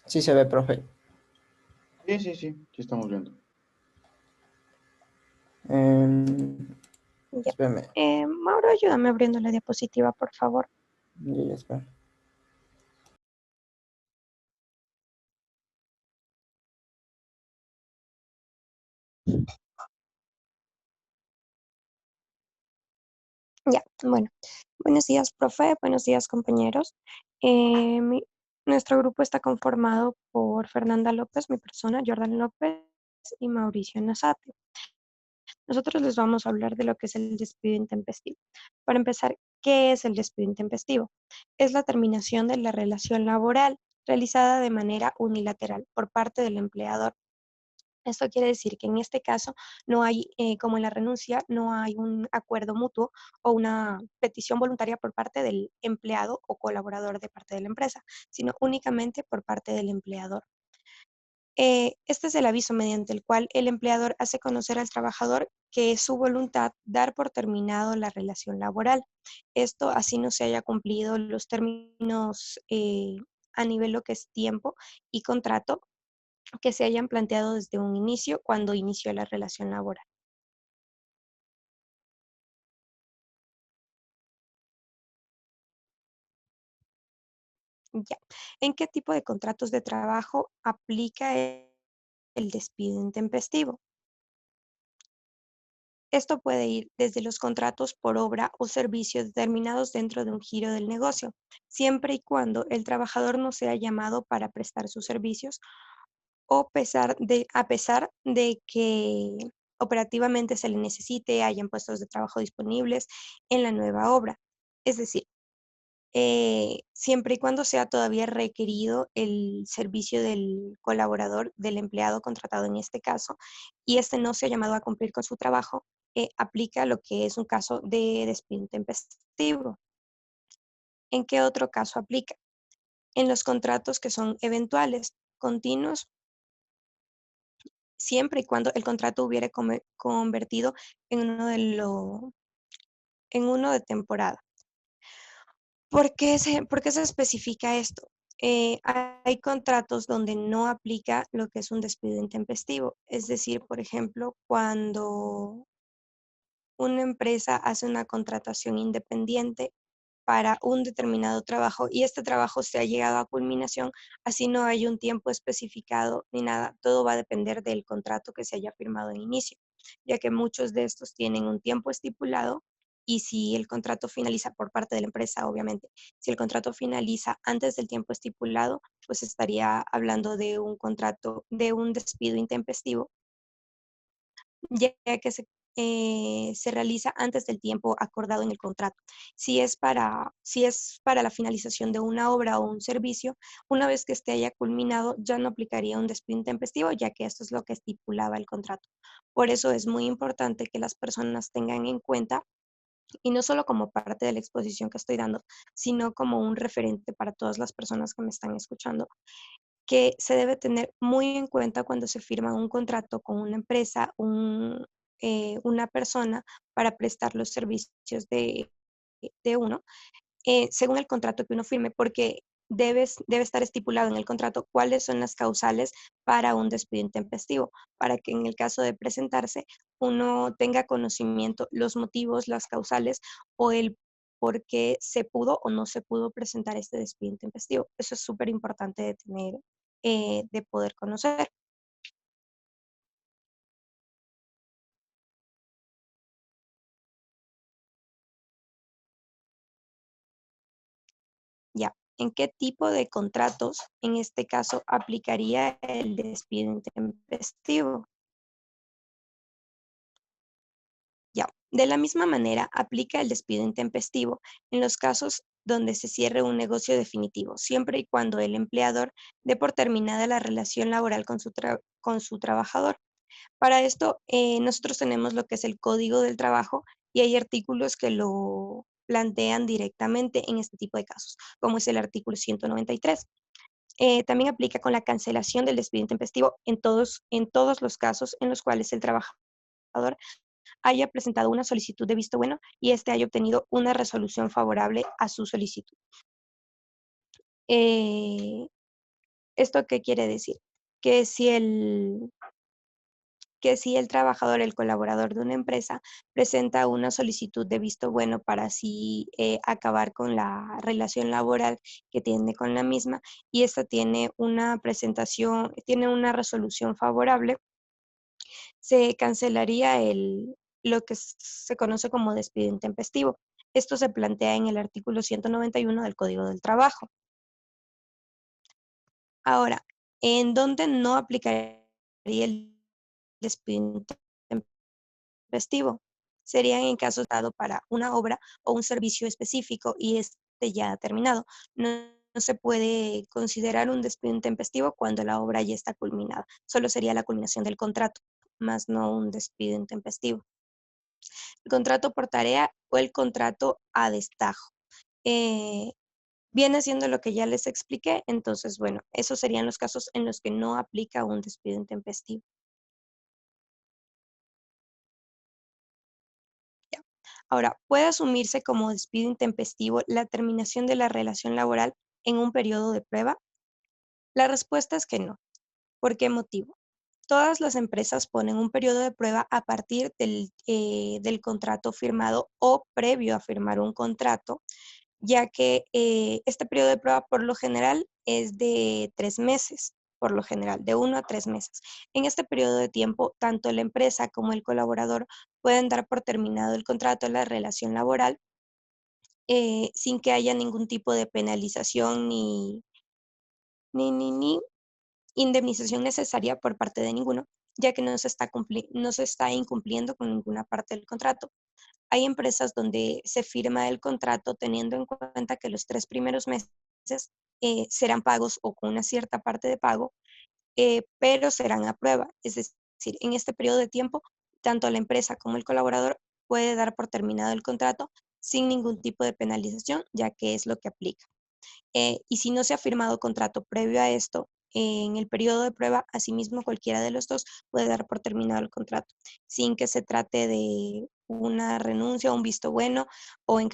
Sí se ve, profe. Sí estamos viendo. Ya. Espérame. Mauro, ayúdame abriendo la diapositiva, por favor. Ya, espera. Ya, bueno. Buenos días, profe. Buenos días, compañeros. Nuestro grupo está conformado por Fernanda López, mi persona, Jordan López y Mauricio Nazate. Nosotros les vamos a hablar de lo que es el despido intempestivo. Para empezar, ¿qué es el despido intempestivo? Es la terminación de la relación laboral realizada de manera unilateral por parte del empleador. Esto quiere decir que en este caso no hay, como en la renuncia, no hay un acuerdo mutuo o una petición voluntaria por parte del empleado o colaborador de parte de la empresa, sino únicamente por parte del empleador. Este es el aviso mediante el cual el empleador hace conocer al trabajador que es su voluntad dar por terminado la relación laboral. Esto así no se haya cumplido los términos a nivel lo que es tiempo y contrato que se hayan planteado desde un inicio cuando inició la relación laboral. Ya. ¿En qué tipo de contratos de trabajo aplica el despido intempestivo? Esto puede ir desde los contratos por obra o servicio determinados dentro de un giro del negocio, siempre y cuando el trabajador no sea llamado para prestar sus servicios o a pesar de que operativamente se le necesite, hayan puestos de trabajo disponibles en la nueva obra. Es decir, siempre y cuando sea todavía requerido el servicio del colaborador, del empleado contratado en este caso, y este no se ha llamado a cumplir con su trabajo, aplica lo que es un caso de despido intempestivo. ¿En qué otro caso aplica? En los contratos que son eventuales, continuos, siempre y cuando el contrato hubiera convertido en uno de temporada. ¿Por qué se especifica esto? Hay contratos donde no aplica lo que es un despido intempestivo. Es decir, por ejemplo, cuando una empresa hace una contratación independiente para un determinado trabajo y este trabajo se ha llegado a culminación, así no hay un tiempo especificado ni nada, todo va a depender del contrato que se haya firmado en inicio, ya que muchos de estos tienen un tiempo estipulado y si el contrato finaliza por parte de la empresa, obviamente, si el contrato finaliza antes del tiempo estipulado, pues estaría hablando de un contrato, de un despido intempestivo, ya que se realiza antes del tiempo acordado en el contrato. Si es para la finalización de una obra o un servicio, una vez que este haya culminado, ya no aplicaría un despido intempestivo, ya que esto es lo que estipulaba el contrato. Por eso es muy importante que las personas tengan en cuenta, y no solo como parte de la exposición que estoy dando, sino como un referente para todas las personas que me están escuchando, que se debe tener muy en cuenta cuando se firma un contrato con una empresa, una persona para prestar los servicios de uno, según el contrato que uno firme, porque debe estar estipulado en el contrato cuáles son las causales para un despido intempestivo, para que en el caso de presentarse uno tenga conocimiento los motivos, las causales o el por qué se pudo o no se pudo presentar este despido intempestivo. Eso es súper importante de tener, de poder conocer. Ya, ¿en qué tipo de contratos, en este caso, aplicaría el despido intempestivo? Ya, de la misma manera, aplica el despido intempestivo en los casos donde se cierre un negocio definitivo, siempre y cuando el empleador dé por terminada la relación laboral con su trabajador. Para esto, nosotros tenemos lo que es el Código del Trabajo y hay artículos que lo plantean directamente en este tipo de casos, como es el artículo 193. También aplica con la cancelación del despido intempestivo en todos los casos en los cuales el trabajador haya presentado una solicitud de visto bueno y éste haya obtenido una resolución favorable a su solicitud. ¿Esto qué quiere decir? Que si el trabajador, el colaborador de una empresa, presenta una solicitud de visto bueno para así acabar con la relación laboral que tiene con la misma y esta tiene una resolución favorable, se cancelaría lo que se conoce como despido intempestivo. Esto se plantea en el artículo 191 del Código del Trabajo. Ahora, ¿en dónde no aplicaría el despido intempestivo? Serían en casos dado para una obra o un servicio específico y este ya terminado. No se puede considerar un despido intempestivo cuando la obra ya está culminada. Solo sería la culminación del contrato, más no un despido intempestivo. El contrato por tarea o el contrato a destajo. Viene siendo lo que ya les expliqué, entonces, bueno, esos serían los casos en los que no aplica un despido intempestivo. Ya. Ahora, ¿puede asumirse como despido intempestivo la terminación de la relación laboral en un periodo de prueba? La respuesta es que no. ¿Por qué motivo? Todas las empresas ponen un periodo de prueba a partir del contrato firmado o previo a firmar un contrato, ya que este periodo de prueba por lo general es de 3 meses, por lo general, de 1 a 3 meses. En este periodo de tiempo, tanto la empresa como el colaborador pueden dar por terminado el contrato de la relación laboral sin que haya ningún tipo de penalización ni indemnización necesaria por parte de ninguno, ya que no se está incumpliendo con ninguna parte del contrato. Hay empresas donde se firma el contrato teniendo en cuenta que los 3 primeros meses serán pagos o con una cierta parte de pago, pero serán a prueba. Es decir, en este periodo de tiempo, tanto la empresa como el colaborador puede dar por terminado el contrato sin ningún tipo de penalización, ya que es lo que aplica. Y si no se ha firmado contrato previo a esto, en el periodo de prueba, asimismo cualquiera de los dos puede dar por terminado el contrato, sin que se trate de una renuncia, un visto bueno o en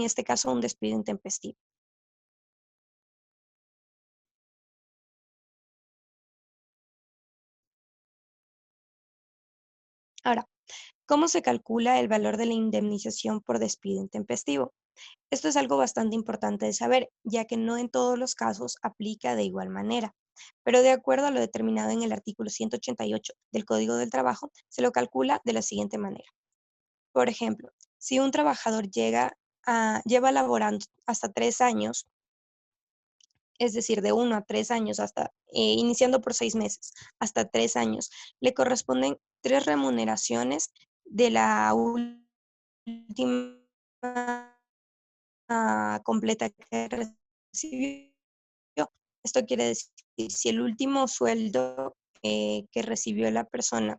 este caso, un despido intempestivo. Ahora, ¿cómo se calcula el valor de la indemnización por despido intempestivo? Esto es algo bastante importante de saber, ya que no en todos los casos aplica de igual manera, pero de acuerdo a lo determinado en el artículo 188 del Código del Trabajo, se lo calcula de la siguiente manera. Por ejemplo, si un trabajador lleva laborando hasta 3 años, es decir, de 1 a 3 años, iniciando por 6 meses, hasta 3 años, le corresponden 3 remuneraciones de la última completa que recibió. Esto quiere decir, si el último sueldo que recibió la persona,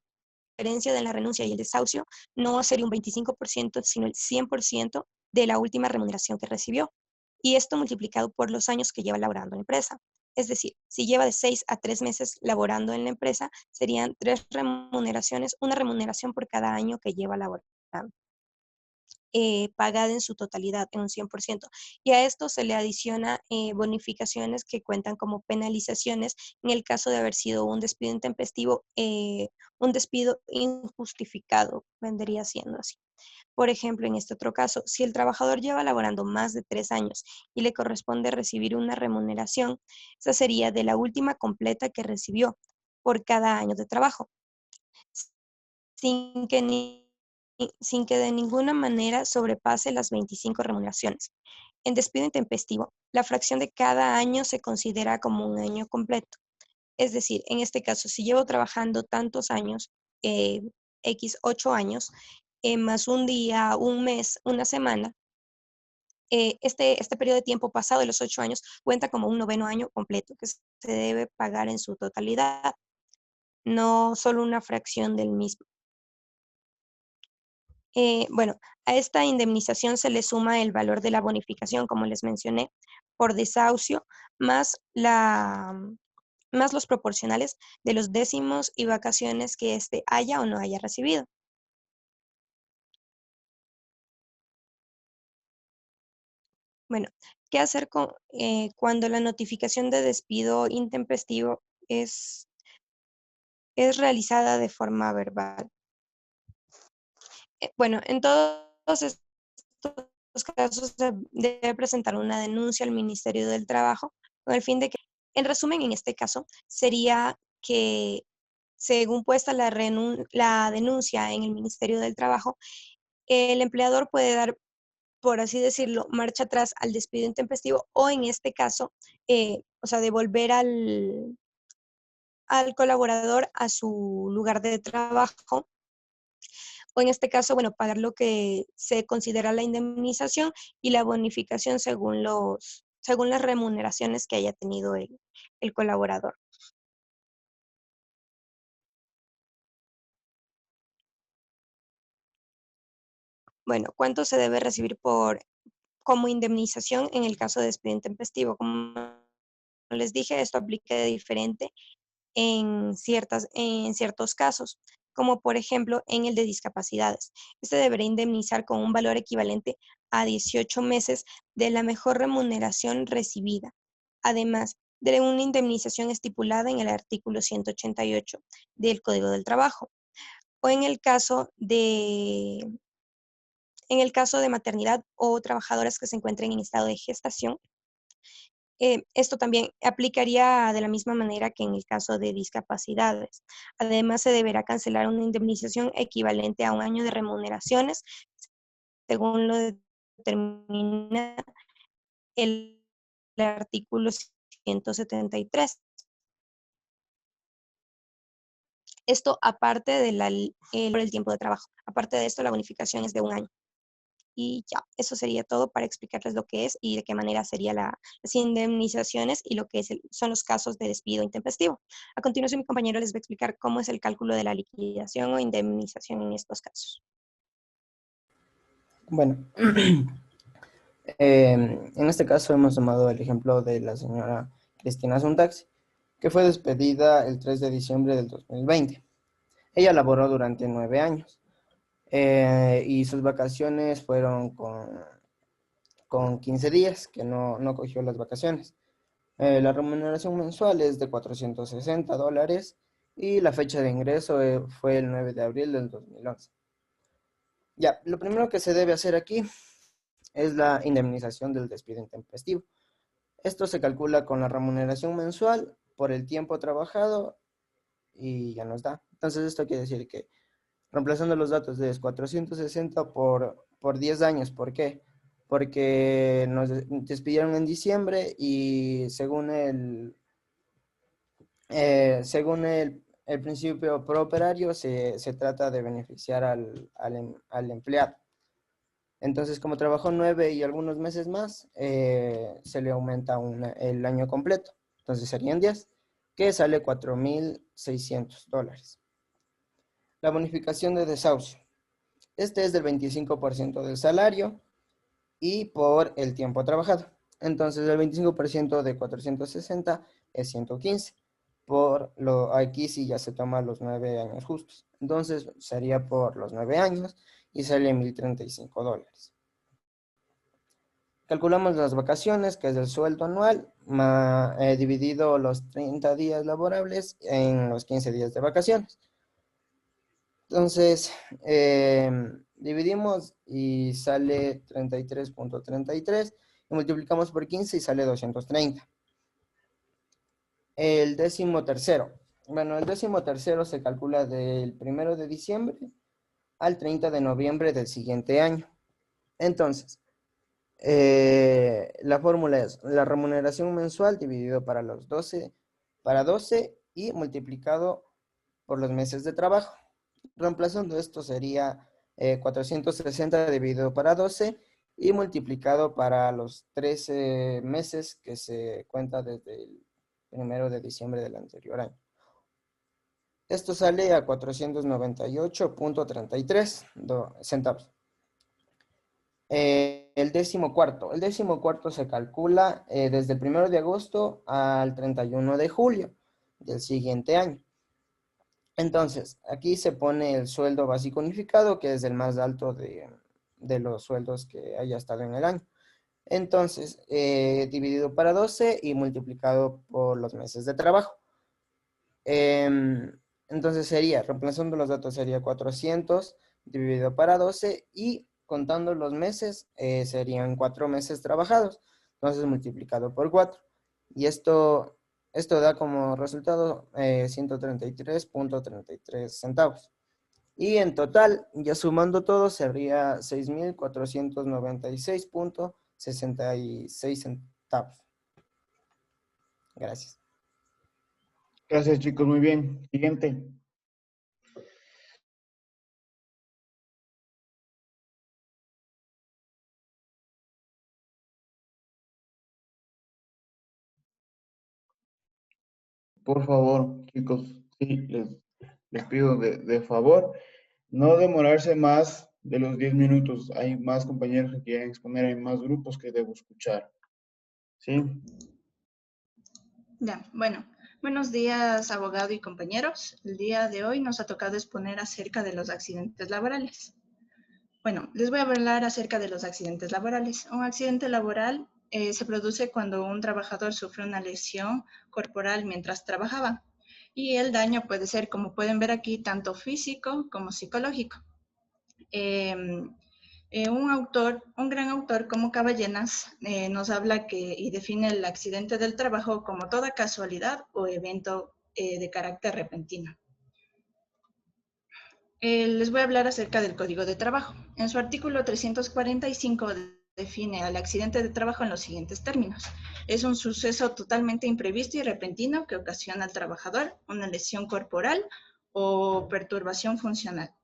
diferencia de la renuncia y el desahucio, no sería un 25%, sino el 100% de la última remuneración que recibió. Y esto multiplicado por los años que lleva laborando en la empresa. Es decir, si lleva de 6 a 3 meses laborando en la empresa, serían 3 remuneraciones, una remuneración por cada año que lleva laborando. Pagada en su totalidad, en un 100%. Y a esto se le adiciona bonificaciones que cuentan como penalizaciones en el caso de haber sido un despido intempestivo, un despido injustificado, vendría siendo así. Por ejemplo, en este otro caso, si el trabajador lleva laborando más de 3 años y le corresponde recibir una remuneración, esa sería de la última completa que recibió por cada año de trabajo, sin que, sin que de ninguna manera sobrepase las 25 remuneraciones. En despido intempestivo, la fracción de cada año se considera como un año completo. Es decir, en este caso, si llevo trabajando tantos años, X 8 años, más un día, un mes, una semana, este periodo de tiempo pasado de los 8 años cuenta como un 9º año completo que se debe pagar en su totalidad, no solo una fracción del mismo. Bueno, a esta indemnización se le suma el valor de la bonificación, como les mencioné, por desahucio, más los proporcionales de los décimos y vacaciones que éste haya o no haya recibido. Bueno, ¿qué hacer cuando la notificación de despido intempestivo es realizada de forma verbal? Bueno, en todos estos casos se debe presentar una denuncia al Ministerio del Trabajo con el fin de que, en resumen, en este caso, sería que según puesta la denuncia en el Ministerio del Trabajo, el empleador puede dar, por así decirlo, marcha atrás al despido intempestivo o en este caso, o sea, devolver al colaborador a su lugar de trabajo o en este caso, bueno, pagar lo que se considera la indemnización y la bonificación según las remuneraciones que haya tenido el colaborador. Bueno, ¿cuánto se debe recibir como indemnización en el caso de despido intempestivo? Como les dije, esto aplica de diferente en ciertos casos, como por ejemplo en el de discapacidades. Este deberá indemnizar con un valor equivalente a 18 meses de la mejor remuneración recibida, además de una indemnización estipulada en el artículo 188 del Código del Trabajo. O en el caso de maternidad o trabajadoras que se encuentren en estado de gestación, esto también aplicaría de la misma manera que en el caso de discapacidades. Además, se deberá cancelar una indemnización equivalente a un año de remuneraciones, según lo determina el artículo 173. Esto aparte por el tiempo de trabajo. Aparte de esto, la bonificación es de un año. Y ya, eso sería todo para explicarles lo que es y de qué manera serían las indemnizaciones y lo que son los casos de despido intempestivo. A continuación, mi compañero les va a explicar cómo es el cálculo de la liquidación o indemnización en estos casos. Bueno, en este caso hemos tomado el ejemplo de la señora Cristina Suntaxi, que fue despedida el 3 de diciembre del 2020. Ella laboró durante 9 años. Y sus vacaciones fueron con 15 días, que no cogió las vacaciones. La remuneración mensual es de $460 y la fecha de ingreso fue el 9 de abril del 2011. Ya, lo primero que se debe hacer aquí es la indemnización del despido intempestivo. Esto se calcula con la remuneración mensual por el tiempo trabajado y ya nos da. Entonces esto quiere decir que reemplazando los datos de 460 por 10 años. ¿Por qué? Porque nos despidieron en diciembre y según el principio prooperario se trata de beneficiar al empleado. Entonces, como trabajó 9 y algunos meses más, se le aumenta el año completo. Entonces serían 10, que sale $4,600. La bonificación de desahucio. Este es del 25% del salario y por el tiempo trabajado. Entonces, el 25% de 460 es 115. Aquí sí ya se toma los 9 años justos. Entonces, sería por los 9 años y sale $1,035. Calculamos las vacaciones, que es el sueldo anual, dividido los 30 días laborables en los 15 días de vacaciones. Entonces, Dividimos y sale 33.33 y multiplicamos por 15 y sale 230. El 13º. Bueno, el 13º se calcula del 1 de diciembre al 30 de noviembre del siguiente año. Entonces, la fórmula es la remuneración mensual dividido para 12 y multiplicado por los meses de trabajo. Reemplazando esto sería 460 dividido para 12 y multiplicado para los 13 meses que se cuenta desde el 1 de diciembre del anterior año. Esto sale a 498.33 centavos. El 14º. El 14º se calcula desde el 1 de agosto al 31 de julio del siguiente año. Entonces, aquí se pone el sueldo básico unificado, que es el más alto de los sueldos que haya estado en el año. Entonces, dividido para 12 y multiplicado por los meses de trabajo. Entonces sería, reemplazando los datos, sería 400 dividido para 12 y contando los meses, serían 4 meses trabajados. Entonces multiplicado por 4. Y esto da como resultado 133.33 centavos. Y en total, ya sumando todo, sería 6.496.66 centavos. Gracias. Gracias, chicos. Muy bien. Siguiente. Por favor, chicos, sí, les pido de favor no demorarse más de los 10 minutos. Hay más compañeros que quieren exponer, hay más grupos que debo escuchar. ¿Sí? Ya, bueno, buenos días, abogado y compañeros. El día de hoy nos ha tocado exponer acerca de los accidentes laborales. Bueno, les voy a hablar acerca de los accidentes laborales. Un accidente laboral se produce cuando un trabajador sufre una lesión corporal mientras trabajaba. Y el daño puede ser, como pueden ver aquí, tanto físico como psicológico. Un gran autor como Caballenas nos habla y define el accidente del trabajo como toda casualidad o evento de carácter repentino. Les voy a hablar acerca del Código de Trabajo. En su artículo 345 define al accidente de trabajo en los siguientes términos. Es un suceso totalmente imprevisto y repentino que ocasiona al trabajador una lesión corporal o perturbación funcional.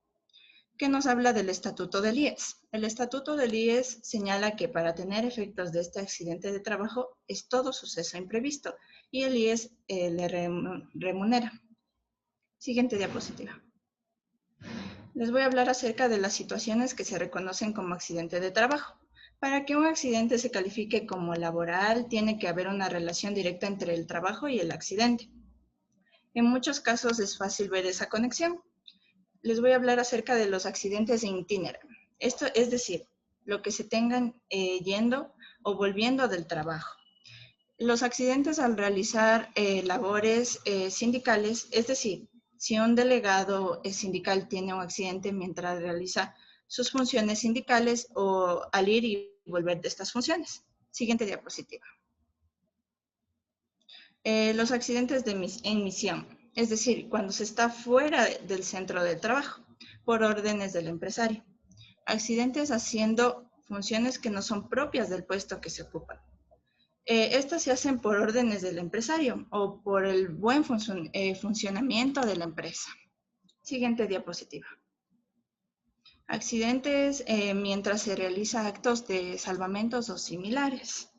¿Qué nos habla del Estatuto del IES? El Estatuto del IES señala que para tener efectos de este accidente de trabajo es todo suceso imprevisto y el IES le remunera. Siguiente diapositiva. Les voy a hablar acerca de las situaciones que se reconocen como accidente de trabajo. Para que un accidente se califique como laboral, tiene que haber una relación directa entre el trabajo y el accidente. En muchos casos es fácil ver esa conexión. Les voy a hablar acerca de los accidentes in itinere. Esto es decir, lo que se tengan yendo o volviendo del trabajo. Los accidentes al realizar labores sindicales, es decir, si un delegado sindical tiene un accidente mientras realiza sus funciones sindicales o al ir y volver de estas funciones. Siguiente diapositiva. Los accidentes en misión, es decir, cuando se está fuera del centro de trabajo por órdenes del empresario. Accidentes haciendo funciones que no son propias del puesto que se ocupan. Estas se hacen por órdenes del empresario o por el buen funcionamiento de la empresa. Siguiente diapositiva. Accidentes mientras se realiza actos de salvamentos o similares.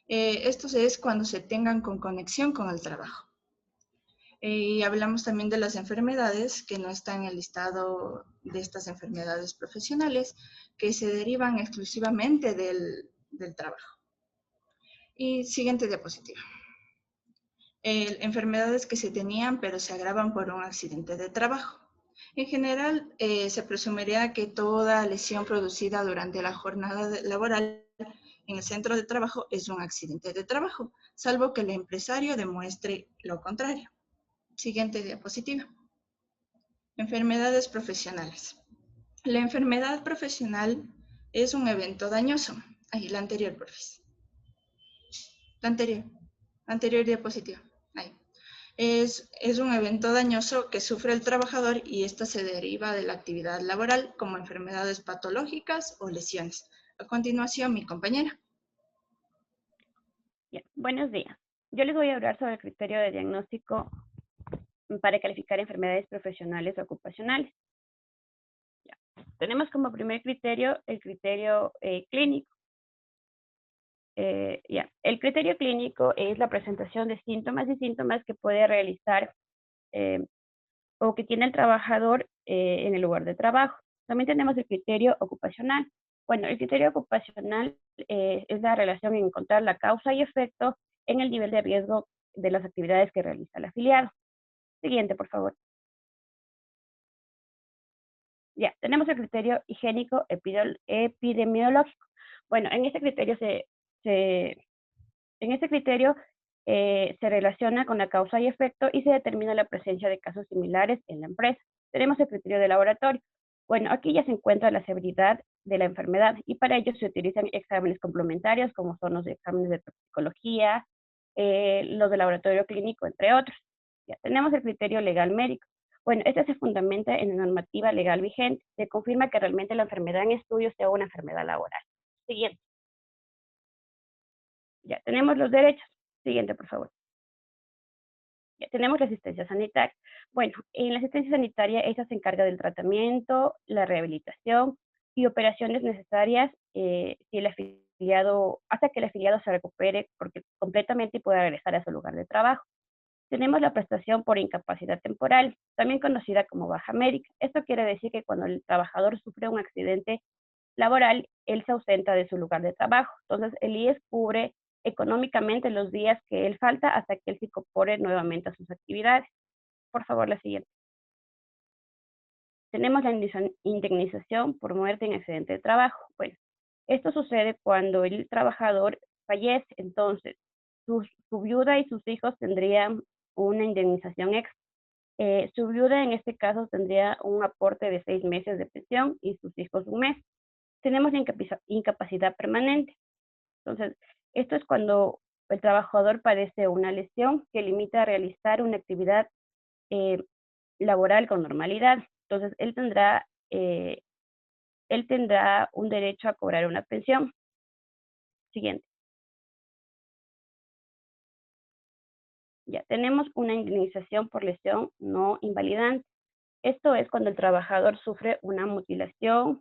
Esto es cuando se tengan con conexión con el trabajo. Y hablamos también de las enfermedades que no están en el listado de estas enfermedades profesionales que se derivan exclusivamente del trabajo. Y siguiente diapositiva. Enfermedades que se tenían pero se agravan por un accidente de trabajo. En general, se presumiría que toda lesión producida durante la jornada laboral en el centro de trabajo es un accidente de trabajo, salvo que el empresario demuestre lo contrario. Siguiente diapositiva. Enfermedades profesionales. La enfermedad profesional es un evento dañoso. Ahí, la anterior, porfis. La anterior diapositiva. Ahí. Es un evento dañoso que sufre el trabajador y esta se deriva de la actividad laboral como enfermedades patológicas o lesiones. A continuación, mi compañera. Bien, buenos días. Yo les voy a hablar sobre el criterio de diagnóstico para calificar enfermedades profesionales o ocupacionales. Ya. Tenemos como primer criterio el criterio clínico. El criterio clínico es la presentación de síntomas y síntomas que puede realizar o que tiene el trabajador en el lugar de trabajo. También tenemos el criterio ocupacional. Bueno, el criterio ocupacional es la relación en encontrar la causa y efecto en el nivel de riesgo de las actividades que realiza el afiliado. Siguiente, por favor. Ya, tenemos el criterio higiénico epidemiológico. Bueno, en este criterio se relaciona con la causa y efecto y se determina la presencia de casos similares en la empresa. Tenemos el criterio de laboratorio. Bueno, aquí ya se encuentra la severidad de la enfermedad y para ello se utilizan exámenes complementarios como son los exámenes de toxicología, los de laboratorio clínico, entre otros. Ya tenemos el criterio legal médico. Bueno, este se fundamenta en la normativa legal vigente. Se confirma que realmente la enfermedad en estudio sea una enfermedad laboral. Siguiente. Ya tenemos los derechos. Siguiente, por favor. Ya tenemos la asistencia sanitaria. Bueno, en la asistencia sanitaria, esa se encarga del tratamiento, la rehabilitación y operaciones necesarias si el afiliado, hasta que el afiliado se recupere completamente y pueda regresar a su lugar de trabajo. Tenemos la prestación por incapacidad temporal, también conocida como baja médica. Esto quiere decir que cuando el trabajador sufre un accidente laboral, él se ausenta de su lugar de trabajo. Entonces, el IES cubre económicamente los días que él falta hasta que él se incorpore nuevamente a sus actividades. Por favor, la siguiente. Tenemos la indemnización por muerte en accidente de trabajo. Bueno, esto sucede cuando el trabajador fallece, entonces su viuda y sus hijos tendrían una indemnización extra. Su viuda en este caso tendría un aporte de 6 meses de pensión y sus hijos un mes. Tenemos la incapacidad permanente. Entonces, esto es cuando el trabajador padece una lesión que limita a realizar una actividad laboral con normalidad. Entonces, él tendrá un derecho a cobrar una pensión. Siguiente. Ya tenemos una indemnización por lesión no invalidante. Esto es cuando el trabajador sufre una mutilación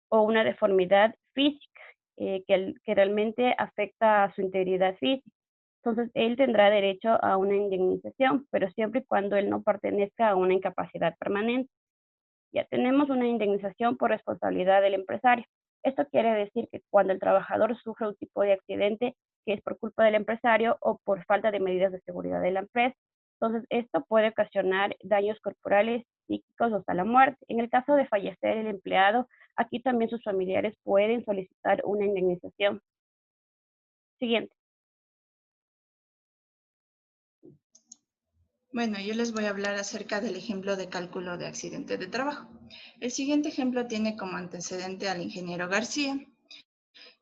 o una deformidad física que realmente afecta a su integridad física. Entonces, él tendrá derecho a una indemnización, pero siempre y cuando él no pertenezca a una incapacidad permanente. Ya tenemos una indemnización por responsabilidad del empresario. Esto quiere decir que cuando el trabajador sufre un tipo de accidente que es por culpa del empresario o por falta de medidas de seguridad de la empresa, entonces esto puede ocasionar daños corporales, psíquicos o hasta la muerte. En el caso de fallecer el empleado, aquí también sus familiares pueden solicitar una indemnización. Siguiente. Bueno, yo les voy a hablar acerca del ejemplo de cálculo de accidente de trabajo. El siguiente ejemplo tiene como antecedente al ingeniero García,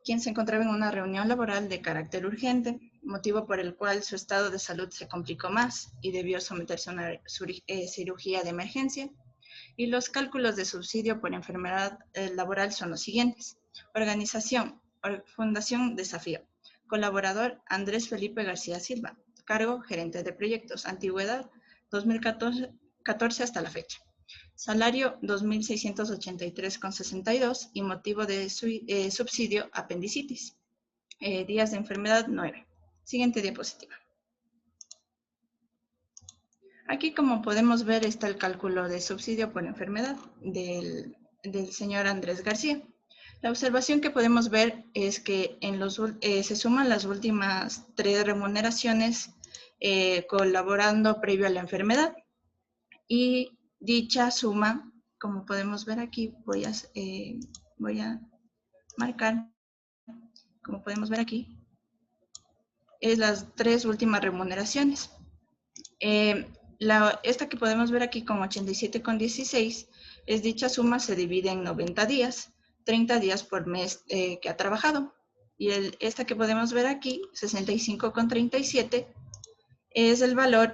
quien se encontraba en una reunión laboral de carácter urgente, motivo por el cual su estado de salud se complicó más y debió someterse a una cirugía de emergencia. Y los cálculos de subsidio por enfermedad laboral son los siguientes. Organización, Fundación Desafío. Colaborador, Andrés Felipe García Silva. Cargo, gerente de proyectos. Antigüedad, 2014 hasta la fecha. Salario, 2.683,62 y motivo de subsidio, apendicitis. Días de enfermedad, 9. Siguiente diapositiva. Aquí, como podemos ver, está el cálculo de subsidio por enfermedad del señor Andrés García. La observación que podemos ver es que se suman las últimas 3 remuneraciones colaborando previo a la enfermedad. Y dicha suma, como podemos ver aquí, voy a marcar, como podemos ver aquí, es las 3 últimas remuneraciones. Esta que podemos ver aquí con 87,16 Dicha suma se divide en 90 días, 30 días por mes que ha trabajado. Y esta que podemos ver aquí, 65,37, es el valor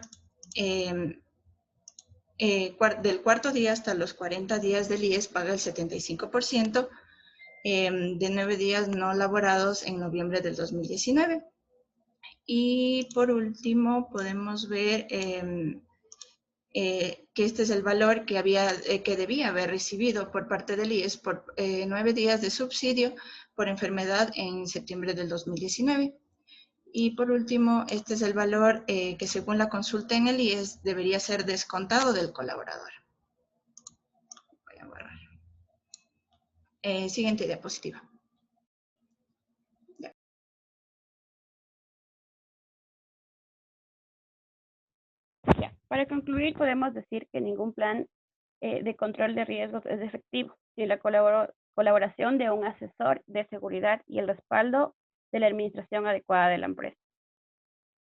del cuarto día hasta los 40 días del IES, paga el 75% de 9 días no laborados en noviembre del 2019. Y por último, podemos ver que este es el valor que debía haber recibido por parte del IES por 9 días de subsidio por enfermedad en septiembre del 2019. Y por último, este es el valor que según la consulta en el IES debería ser descontado del colaborador. Voy a borrar. Siguiente diapositiva. Ya. Para concluir, podemos decir que ningún plan de control de riesgos es efectivo sin la colaboración de un asesor de seguridad y el respaldo de la administración adecuada de la empresa.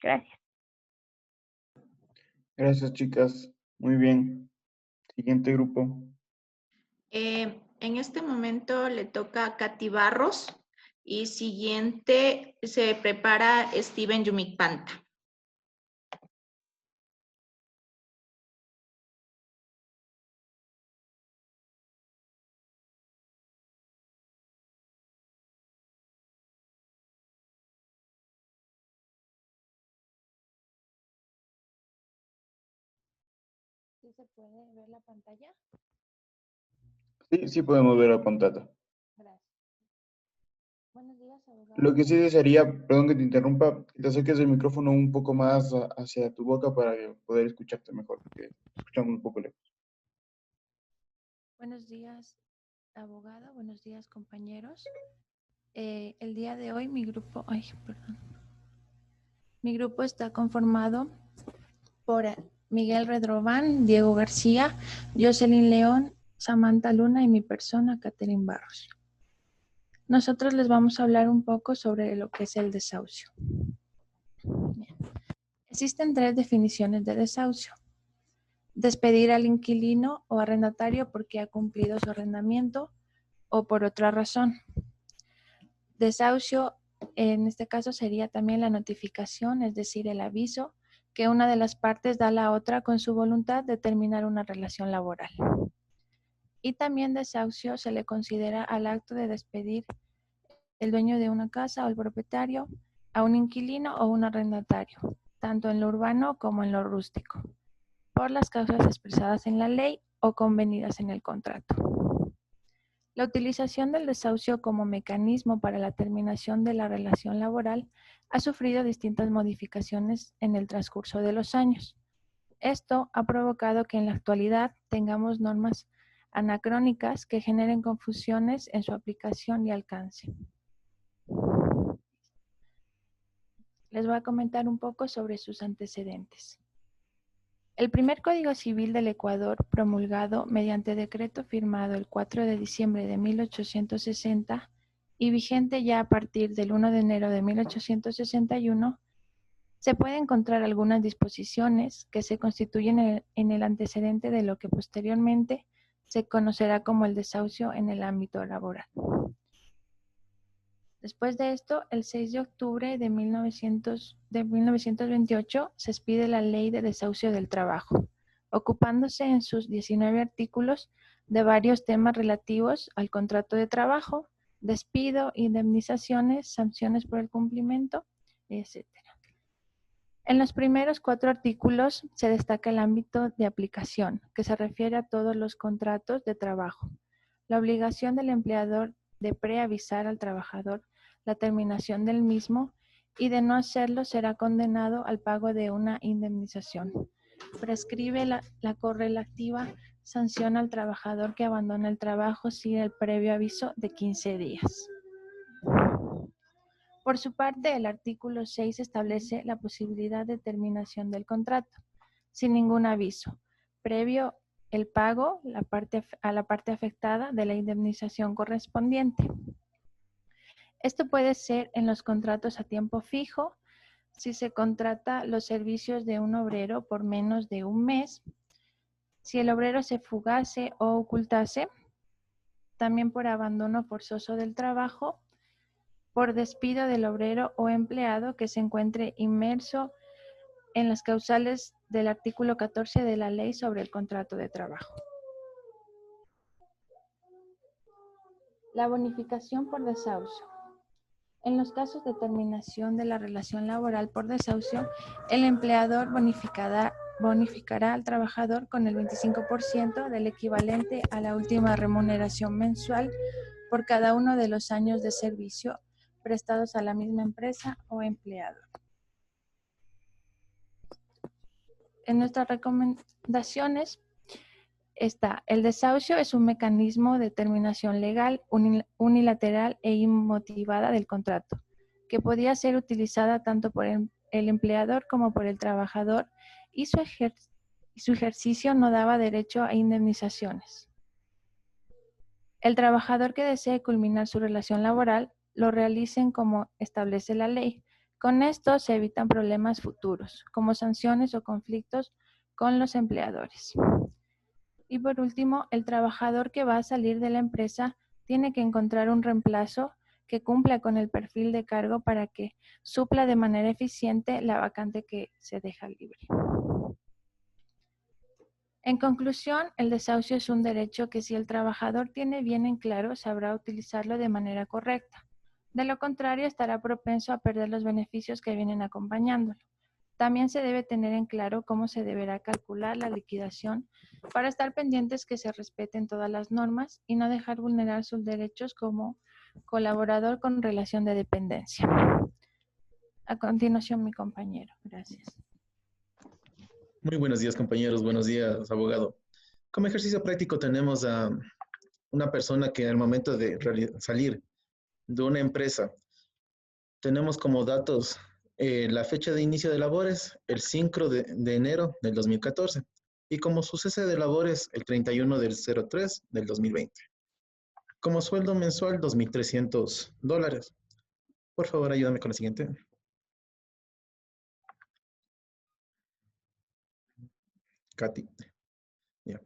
Gracias. Gracias, chicas. Muy bien. Siguiente grupo. En este momento le toca a Katy Barros y siguiente se prepara Steven Yumikpanta. ¿Sí se puede ver la pantalla? Sí, sí podemos ver la pantalla. Gracias. Buenos días, abogado. Lo que sí desearía, perdón que te interrumpa, que te acerques el micrófono un poco más hacia tu boca para poder escucharte mejor, porque escuchamos un poco lejos. Buenos días, abogada. Buenos días, compañeros. El día de hoy mi grupo, mi grupo está conformado por Miguel Redrován, Diego García, Jocelyn León, Samantha Luna y mi persona, Catherine Barros. Nosotros les vamos a hablar un poco sobre lo que es el desahucio. Bien. Existen 3 definiciones de desahucio. Despedir al inquilino o arrendatario porque ha cumplido su arrendamiento o por otra razón. Desahucio, en este caso, sería también la notificación, es decir, el aviso que una de las partes da a la otra con su voluntad de terminar una relación laboral. Y también desahucio se le considera al acto de despedir el dueño de una casa o el propietario a un inquilino o un arrendatario, tanto en lo urbano como en lo rústico, por las causas expresadas en la ley o convenidas en el contrato. La utilización del desahucio como mecanismo para la terminación de la relación laboral ha sufrido distintas modificaciones en el transcurso de los años. Esto ha provocado que en la actualidad tengamos normas anacrónicas que generen confusiones en su aplicación y alcance. Les voy a comentar un poco sobre sus antecedentes. El primer Código Civil del Ecuador, promulgado mediante decreto firmado el 4 de diciembre de 1860 y vigente ya a partir del 1 de enero de 1861, se puede encontrar algunas disposiciones que se constituyen en el antecedente de lo que posteriormente se conocerá como el desahucio en el ámbito laboral. Después de esto, el 6 de octubre de 1928 se expide la Ley de Desahucio del Trabajo, ocupándose en sus 19 artículos de varios temas relativos al contrato de trabajo, despido, indemnizaciones, sanciones por el cumplimiento, etc. En los primeros 4 artículos se destaca el ámbito de aplicación, que se refiere a todos los contratos de trabajo. La obligación del empleador de preavisar al trabajador la terminación del mismo y de no hacerlo será condenado al pago de una indemnización. Prescribe la correlativa sanción al trabajador que abandona el trabajo sin el previo aviso de 15 días. Por su parte, el artículo 6 establece la posibilidad de terminación del contrato sin ningún aviso, previo el pago a la parte afectada de la indemnización correspondiente. Esto puede ser en los contratos a tiempo fijo, si se contrata los servicios de un obrero por menos de un mes, si el obrero se fugase o ocultase, también por abandono forzoso del trabajo, por despido del obrero o empleado que se encuentre inmerso en las causales del artículo 14 de la Ley sobre el Contrato de Trabajo. La bonificación por desahucio. En los casos de terminación de la relación laboral por desahucio, el empleador bonificará al trabajador con el 25% del equivalente a la última remuneración mensual por cada uno de los años de servicio prestados a la misma empresa o empleador. En nuestras recomendaciones está: el desahucio es un mecanismo de terminación legal, unilateral e inmotivada del contrato, que podía ser utilizada tanto por el empleador como por el trabajador, y su ejercicio no daba derecho a indemnizaciones. El trabajador que desee culminar su relación laboral lo realicen como establece la ley. Con esto se evitan problemas futuros, como sanciones o conflictos con los empleadores. Y por último, el trabajador que va a salir de la empresa tiene que encontrar un reemplazo que cumpla con el perfil de cargo para que supla de manera eficiente la vacante que se deja libre. En conclusión, el desahucio es un derecho que, si el trabajador tiene bien en claro, sabrá utilizarlo de manera correcta. De lo contrario, estará propenso a perder los beneficios que vienen acompañándolo. También se debe tener en claro cómo se deberá calcular la liquidación para estar pendientes que se respeten todas las normas y no dejar vulnerar sus derechos como colaborador con relación de dependencia. A continuación, mi compañero. Gracias. Muy buenos días, compañeros. Buenos días, abogado. Como ejercicio práctico tenemos a una persona que al momento de salir de una empresa, tenemos como datos la fecha de inicio de labores, el 5 de enero del 2014, y como su cese de labores, el 31 del 03 del 2020. Como sueldo mensual, $2,300. Por favor, ayúdame con la siguiente. Katy. Ya.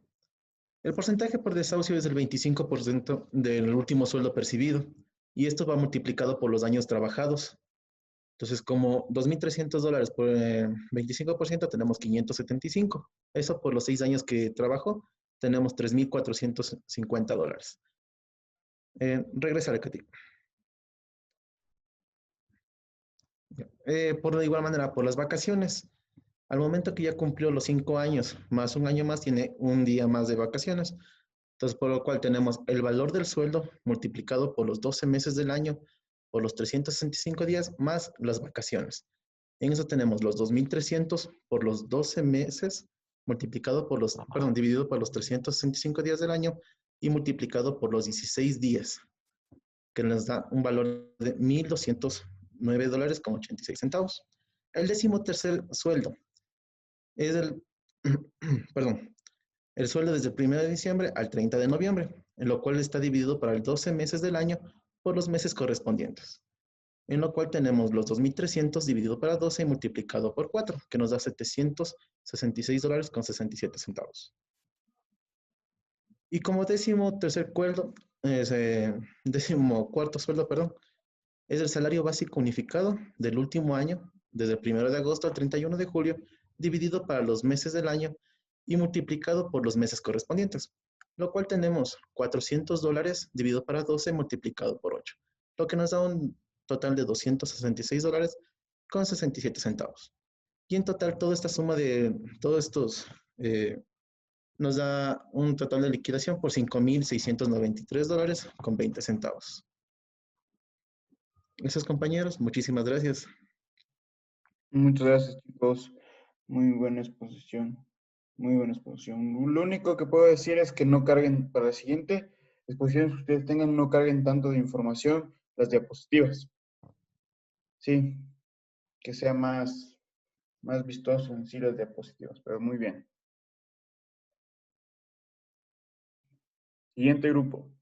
El porcentaje por desahucio es del 25% del último sueldo percibido, y esto va multiplicado por los años trabajados. Entonces, como $2,300 por 25%, tenemos 575. Eso por los 6 años que trabajó, tenemos $3,450. Regresa, Katy. Por de igual manera, por las vacaciones, al momento que ya cumplió los 5 años, más un año más, tiene un día más de vacaciones. Entonces, por lo cual tenemos el valor del sueldo multiplicado por los 12 meses del año, por los 365 días, más las vacaciones. En eso tenemos los 2,300 por los 12 meses, multiplicado por los, perdón, dividido por los 365 días del año y multiplicado por los 16 días, que nos da un valor de $1,209,86. El 13º sueldo es el, perdón, el sueldo desde el 1 de diciembre al 30 de noviembre, en lo cual está dividido para los 12 meses del año por los meses correspondientes, en lo cual tenemos los 2,300 dividido para 12 y multiplicado por 4, que nos da $766,67. Y como décimo cuarto sueldo, perdón, es el salario básico unificado del último año, desde el 1 de agosto al 31 de julio, dividido para los meses del año y multiplicado por los meses correspondientes, lo cual tenemos $400 dividido para 12 multiplicado por 8, lo que nos da un total de $266,67. Y en total, toda esta suma de todos estos nos da un total de liquidación por $5,693,20. Gracias, compañeros. Muchísimas gracias. Muchas gracias, chicos. Muy buena exposición. Muy buena exposición. Lo único que puedo decir es que no carguen para la siguiente exposición que ustedes tengan, no carguen tanto de información las diapositivas. Sí, que sea más vistoso en sí las diapositivas, pero muy bien. Siguiente grupo.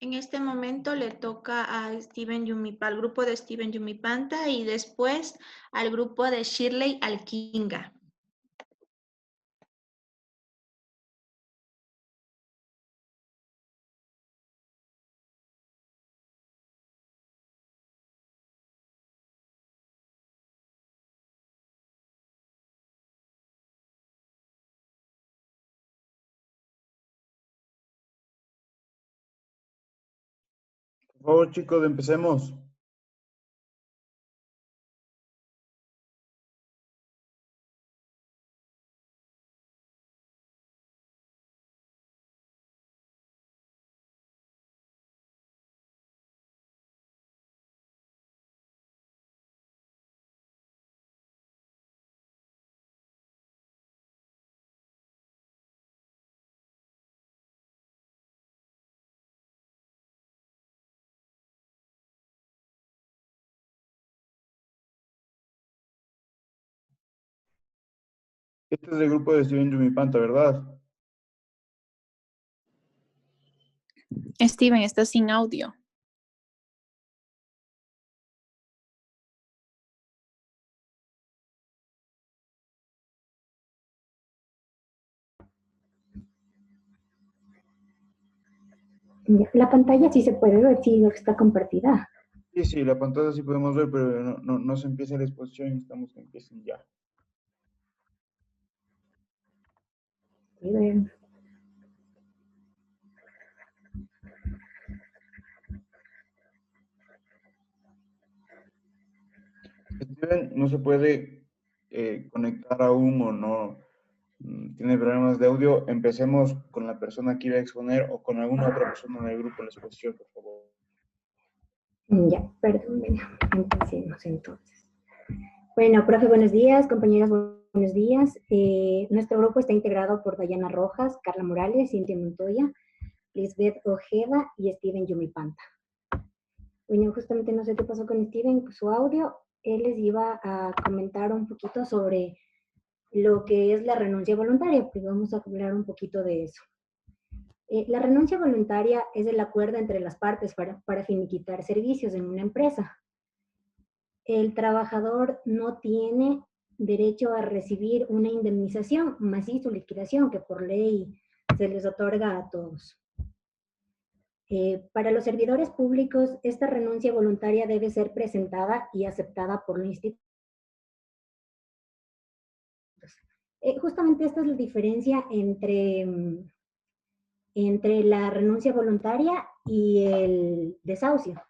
En este momento le toca a al grupo de Steven Yumipanta y después al grupo de Shirley Alquinga. Por favor, chicos, empecemos. Este es el grupo de Steven Yumipanta, ¿verdad? Steven, está sin audio. La pantalla sí se puede ver, sí está compartida. Sí, sí, la pantalla sí podemos ver, pero no se empieza la exposición, necesitamos que empiecen ya. Sí, ven. Steven no se puede conectar aún o no tiene problemas de audio. Empecemos con la persona que iba a exponer o con alguna otra persona del grupo en la exposición, por favor. Ya, perdón, venga, empecemos entonces. Bueno, profe, buenos días, compañeras, buenos días. Nuestro grupo está integrado por Dayana Rojas, Carla Morales, Cintia Montoya, Lisbeth Ojeda y Steven Yumipanta. Bueno, justamente no sé qué pasó con Steven, su audio. Él les iba a comentar un poquito sobre lo que es la renuncia voluntaria, pues vamos a hablar un poquito de eso. La renuncia voluntaria es el acuerdo entre las partes para finiquitar servicios en una empresa. El trabajador no tiene derecho a recibir una indemnización, más sí su liquidación, que por ley se les otorga a todos. Para los servidores públicos, esta renuncia voluntaria debe ser presentada y aceptada por la institución. Justamente esta es la diferencia entre la renuncia voluntaria y el desahucio.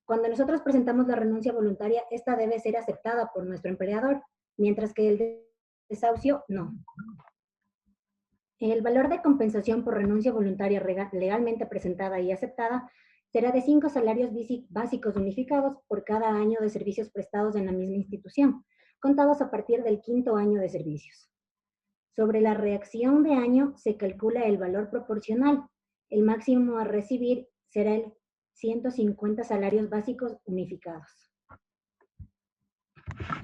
Cuando nosotros presentamos la renuncia voluntaria, esta debe ser aceptada por nuestro empleador, mientras que el desahucio no. El valor de compensación por renuncia voluntaria legalmente presentada y aceptada será de 5 salarios básicos unificados por cada año de servicios prestados en la misma institución, contados a partir del 5º año de servicios. Sobre la reacción de año se calcula el valor proporcional. El máximo a recibir será el 150 salarios básicos unificados.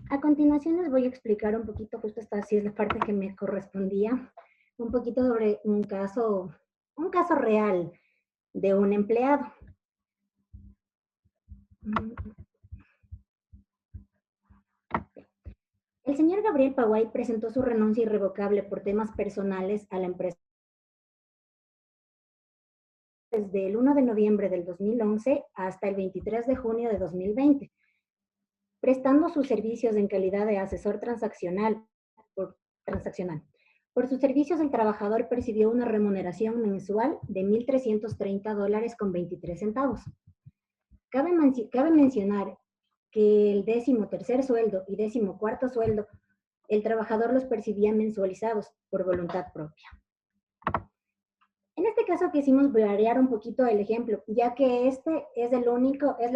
A continuación les voy a explicar un poquito, justo esta sí es la parte que me correspondía, un poquito sobre un caso real de un empleado. El señor Gabriel Paguay presentó su renuncia irrevocable por temas personales a la empresa desde el 1 de noviembre del 2011 hasta el 23 de junio de 2020, prestando sus servicios en calidad de asesor transaccional. Por sus servicios, el trabajador percibió una remuneración mensual de $1,330.23. Cabe mencionar que el 13º sueldo y 14º sueldo, el trabajador los percibía mensualizados por voluntad propia. En este caso quisimos variar un poquito el ejemplo, ya que este es la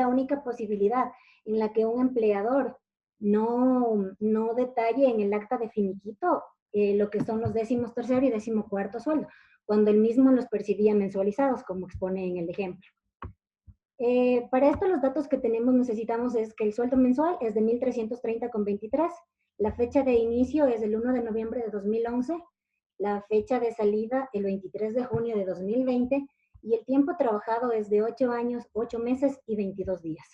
única posibilidad en la que un empleador no detalle en el acta de finiquito lo que son los 13º y 14º sueldo, cuando él mismo los percibía mensualizados, como expone en el ejemplo. Para esto los datos que necesitamos es que el sueldo mensual es de $1,330.23, la fecha de inicio es el 1 de noviembre de 2011, la fecha de salida el 23 de junio de 2020 y el tiempo trabajado es de 8 años, 8 meses y 22 días.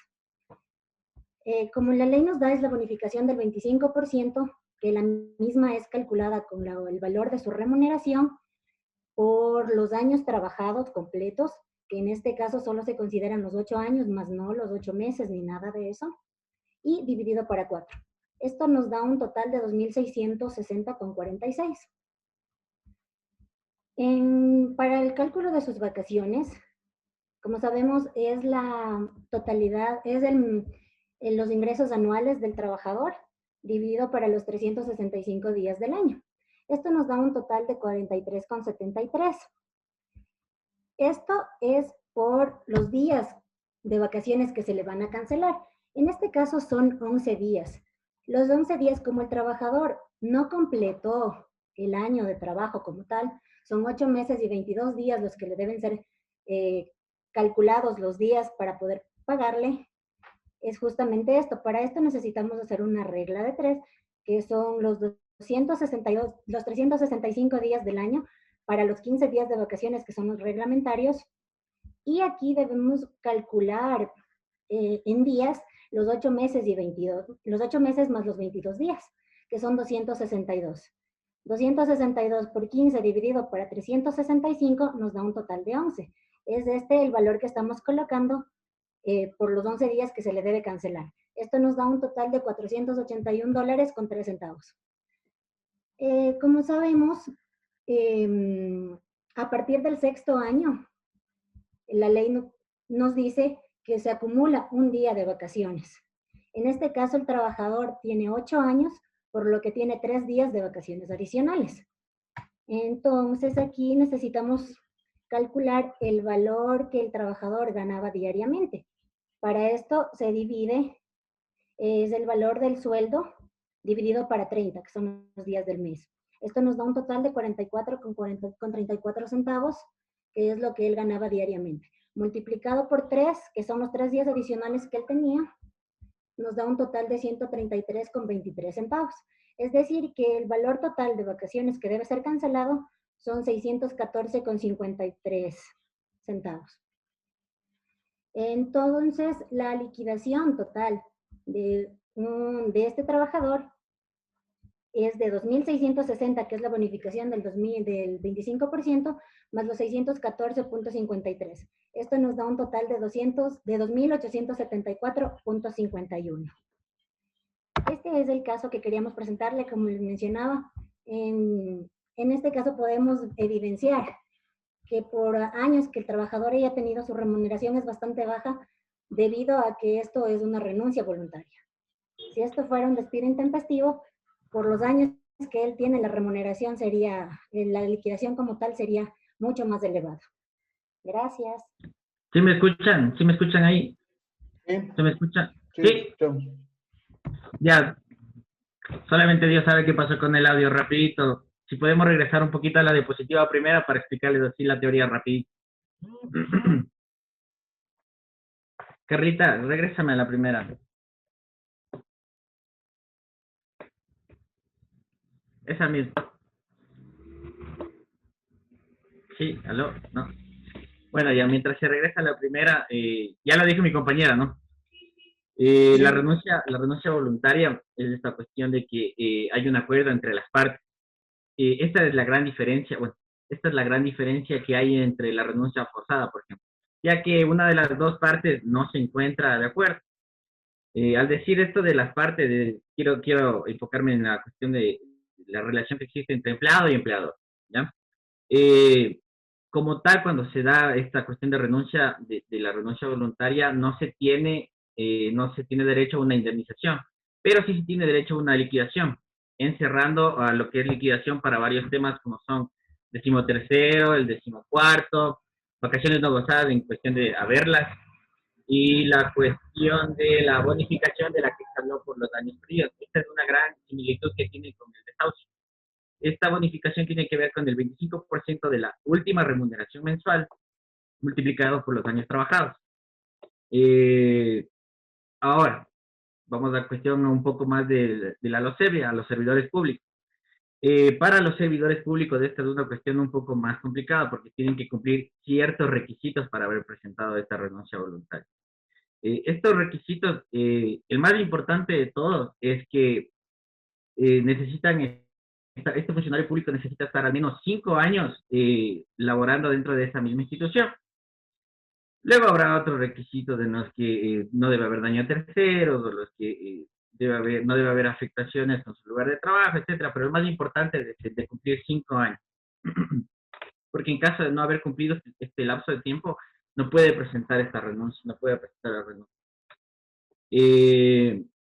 Como la ley nos da es la bonificación del 25%, que la misma es calculada con el valor de su remuneración por los años trabajados completos, que en este caso solo se consideran los 8 años, más no los 8 meses ni nada de eso, y dividido para 4. Esto nos da un total de 2.660,46. Para el cálculo de sus vacaciones, como sabemos, es la totalidad, es los ingresos anuales del trabajador dividido para los 365 días del año. Esto nos da un total de 43,73. Esto es por los días de vacaciones que se le van a cancelar. En este caso son 11 días. Los 11 días, como el trabajador no completó el año de trabajo como tal, son 8 meses y 22 días los que le deben ser calculados los días para poder pagarle, es justamente esto. Para esto necesitamos hacer una regla de 3, que son los 365 días del año para los 15 días de vacaciones, que son los reglamentarios, y aquí debemos calcular en días los 8 meses y 22, los 8 meses más los 22 días, que son 262. 262 por 15 dividido para 365 nos da un total de 11. Es este el valor que estamos colocando por los 11 días que se le debe cancelar. Esto nos da un total de $481,03. Como sabemos, a partir del 6º año, la ley nos dice que se acumula un día de vacaciones. En este caso, el trabajador tiene 8 años, por lo que tiene 3 días de vacaciones adicionales. Entonces, aquí necesitamos calcular el valor que el trabajador ganaba diariamente. Para esto se divide, es el valor del sueldo dividido para 30, que son los días del mes. Esto nos da un total de 44,34 centavos, que es lo que él ganaba diariamente. Multiplicado por 3, que son los 3 días adicionales que él tenía, nos da un total de 133,23 centavos. Es decir, que el valor total de vacaciones que debe ser cancelado son 614,53 centavos. Entonces, la liquidación total de este trabajador es de 2.660, que es la bonificación del 25%, más los 614,53. Esto nos da un total de 2.874,51. Este es el caso que queríamos presentarle, como les mencionaba. En este caso podemos evidenciar que por años que el trabajador haya tenido su remuneración es bastante baja debido a que esto es una renuncia voluntaria. Si esto fuera un despido intempestivo, por los años que él tiene, la remuneración sería, la liquidación como tal sería mucho más elevada. Gracias. ¿Sí me escuchan? ¿Sí me escuchan ahí? ¿Sí? ¿Se me escuchan? Sí. Ya, solamente Dios sabe qué pasó con el audio, rapidito. Si podemos regresar un poquito a la diapositiva primera para explicarles así la teoría rapidito. Carlita, regrésame a la primera. Esa misma. Sí, aló, no. Bueno, ya mientras se regresa a la primera, ya lo dijo mi compañera, ¿no? La renuncia voluntaria es esta cuestión de que hay un acuerdo entre las partes. Esta es la gran diferencia, bueno, esta es la gran diferencia que hay entre la renuncia forzada, por ejemplo, ya que una de las dos partes no se encuentra de acuerdo. Al decir esto de las partes, quiero enfocarme en la cuestión de la relación que existe entre empleado y empleador, ¿ya? Como tal, cuando se da esta cuestión de renuncia, de la renuncia voluntaria, no se tiene derecho a una indemnización, pero sí se tiene derecho a una liquidación, encerrando a lo que es liquidación para varios temas como son 13º, el 14º, vacaciones no gozadas en cuestión de haberlas, y la cuestión de la bonificación de la que se habló por los daños perdidos. Esta es una gran similitud que tiene con el desahucio. Esta bonificación tiene que ver con el 25% de la última remuneración mensual multiplicado por los años trabajados. Ahora, vamos a la cuestión un poco más de la LOSEBE, a los servidores públicos. Para los servidores públicos esta es una cuestión un poco más complicada porque tienen que cumplir ciertos requisitos para haber presentado esta renuncia voluntaria. Estos requisitos, el más importante de todos es que este funcionario público necesita estar al menos 5 años laborando dentro de esa misma institución. Luego habrá otros requisitos en los que no debe haber daño a terceros, o los que no debe haber afectaciones en su lugar de trabajo, etcétera. Pero el más importante es de cumplir 5 años. Porque en caso de no haber cumplido este lapso de tiempo, no puede presentar esta renuncia, no puede presentar la renuncia.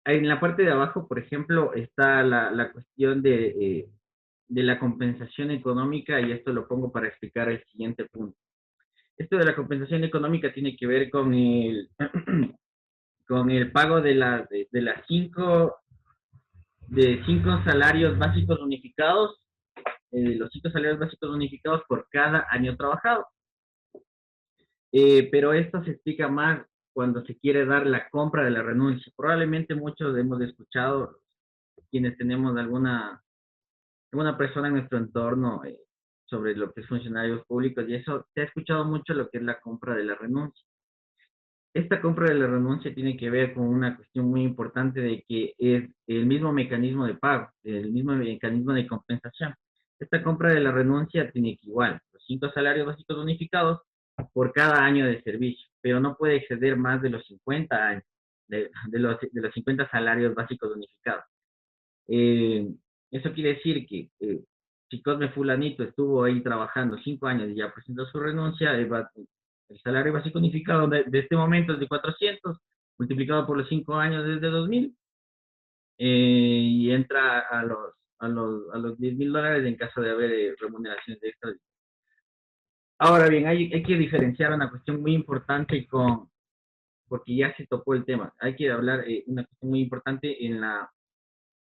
En la parte de abajo, por ejemplo, está la cuestión de la compensación económica, y esto lo pongo para explicar el siguiente punto. Esto de la compensación económica tiene que ver con el, con el pago de 5 salarios básicos unificados, los 5 salarios básicos unificados por cada año trabajado. Pero esto se explica más cuando se quiere dar la compra de la renuncia. Probablemente muchos hemos escuchado, quienes tenemos alguna persona en nuestro entorno, sobre lo que es funcionarios públicos, y eso se ha escuchado mucho lo que es la compra de la renuncia. Esta compra de la renuncia tiene que ver con una cuestión muy importante de que es el mismo mecanismo de pago, el mismo mecanismo de compensación. Esta compra de la renuncia tiene que igual los 5 salarios básicos unificados por cada año de servicio, pero no puede exceder más de los 50 años, de los 50 salarios básicos unificados. Eso quiere decir que si Cosme Fulanito estuvo ahí trabajando 5 años y ya presentó su renuncia, el salario básico unificado de este momento es de 400, multiplicado por los 5 años desde 2000, y entra a los $10,000 en caso de haber remuneraciones de extra. Ahora bien, hay que diferenciar una cuestión muy importante porque ya se tocó el tema. Hay que hablar una cuestión muy importante en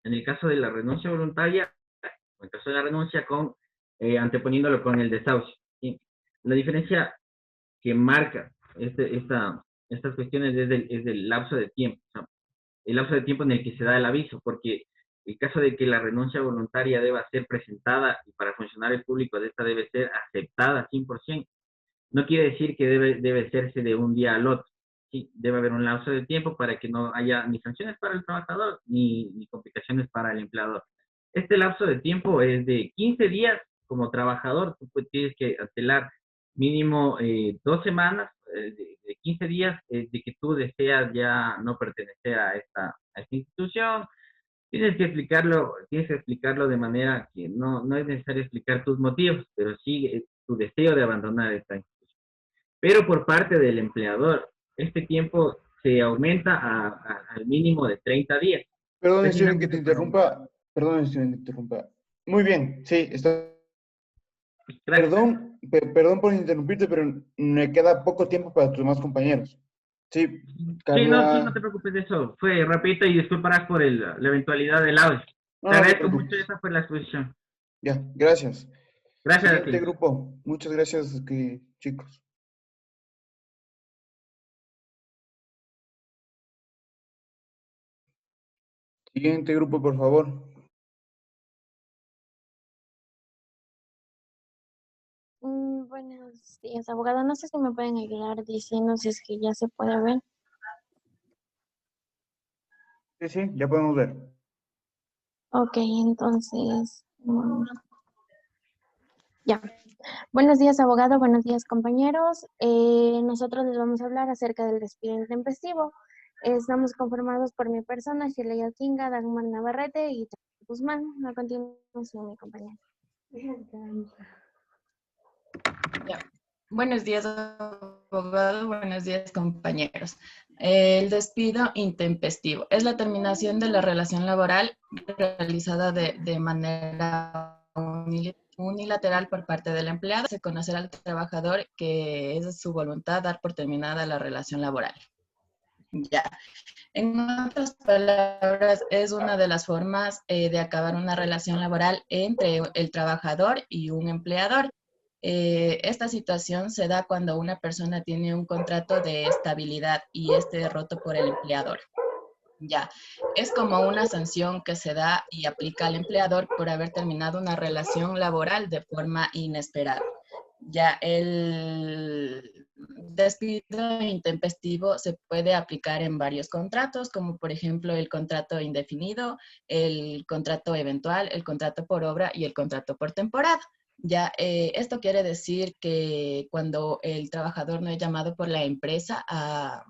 el caso de la renuncia voluntaria, en el caso de la renuncia anteponiéndolo con el desahucio. ¿Sí? La diferencia que marca estas cuestiones es del lapso de tiempo, ¿no? El lapso de tiempo en el que se da el aviso, porque el caso de que la renuncia voluntaria deba ser presentada, y para funcionarios públicos esta debe ser aceptada 100%, no quiere decir que debe hacerse de un día al otro. Sí, debe haber un lapso de tiempo para que no haya ni sanciones para el trabajador, ni complicaciones para el empleador. Este lapso de tiempo es de 15 días como trabajador. Tú tienes que apelar mínimo 2 semanas, de 15 días, de que tú deseas ya no pertenecer a esta institución. Tienes que explicarlo de manera que no es necesario explicar tus motivos, pero sí tu deseo de abandonar esta institución. Pero por parte del empleador, este tiempo se aumenta al mínimo de 30 días. Perdón, Steven, que te interrumpa. Perdón, Steven, que te interrumpa. Muy bien, sí, está. Perdón por interrumpirte, pero me queda poco tiempo para tus demás compañeros. Sí, Carla... Sí, no te preocupes de eso. Fue rapidito y disculparás por la eventualidad del audio. Te agradezco mucho, esa fue la exposición. Ya, gracias. Gracias. Siguiente grupo. Muchas gracias, chicos. Siguiente grupo, por favor. Buenos días, abogado. No sé si me pueden ayudar diciendo si es que ya se puede ver. Sí, ya podemos ver. Ok, entonces, ya. Buenos días, abogado. Buenos días, compañeros. Nosotros les vamos a hablar acerca del despido intempestivo. Estamos conformados por mi persona, Shirley Alquinga, Dagmar Navarrete y Guzmán. A continuación, mi compañero. Ya. Buenos días, abogado. Buenos días, compañeros. El despido intempestivo es la terminación de la relación laboral realizada de manera unilateral por parte del empleado. Se conocerá al trabajador que es de su voluntad dar por terminada la relación laboral. Ya. En otras palabras, es una de las formas de acabar una relación laboral entre el trabajador y un empleador. Esta situación se da cuando una persona tiene un contrato de estabilidad y este es roto por el empleador. Ya, es como una sanción que se da y aplica al empleador por haber terminado una relación laboral de forma inesperada. Ya el despido intempestivo se puede aplicar en varios contratos, como por ejemplo el contrato indefinido, el contrato eventual, el contrato por obra y el contrato por temporada. Ya, esto quiere decir que cuando el trabajador no es llamado por la empresa a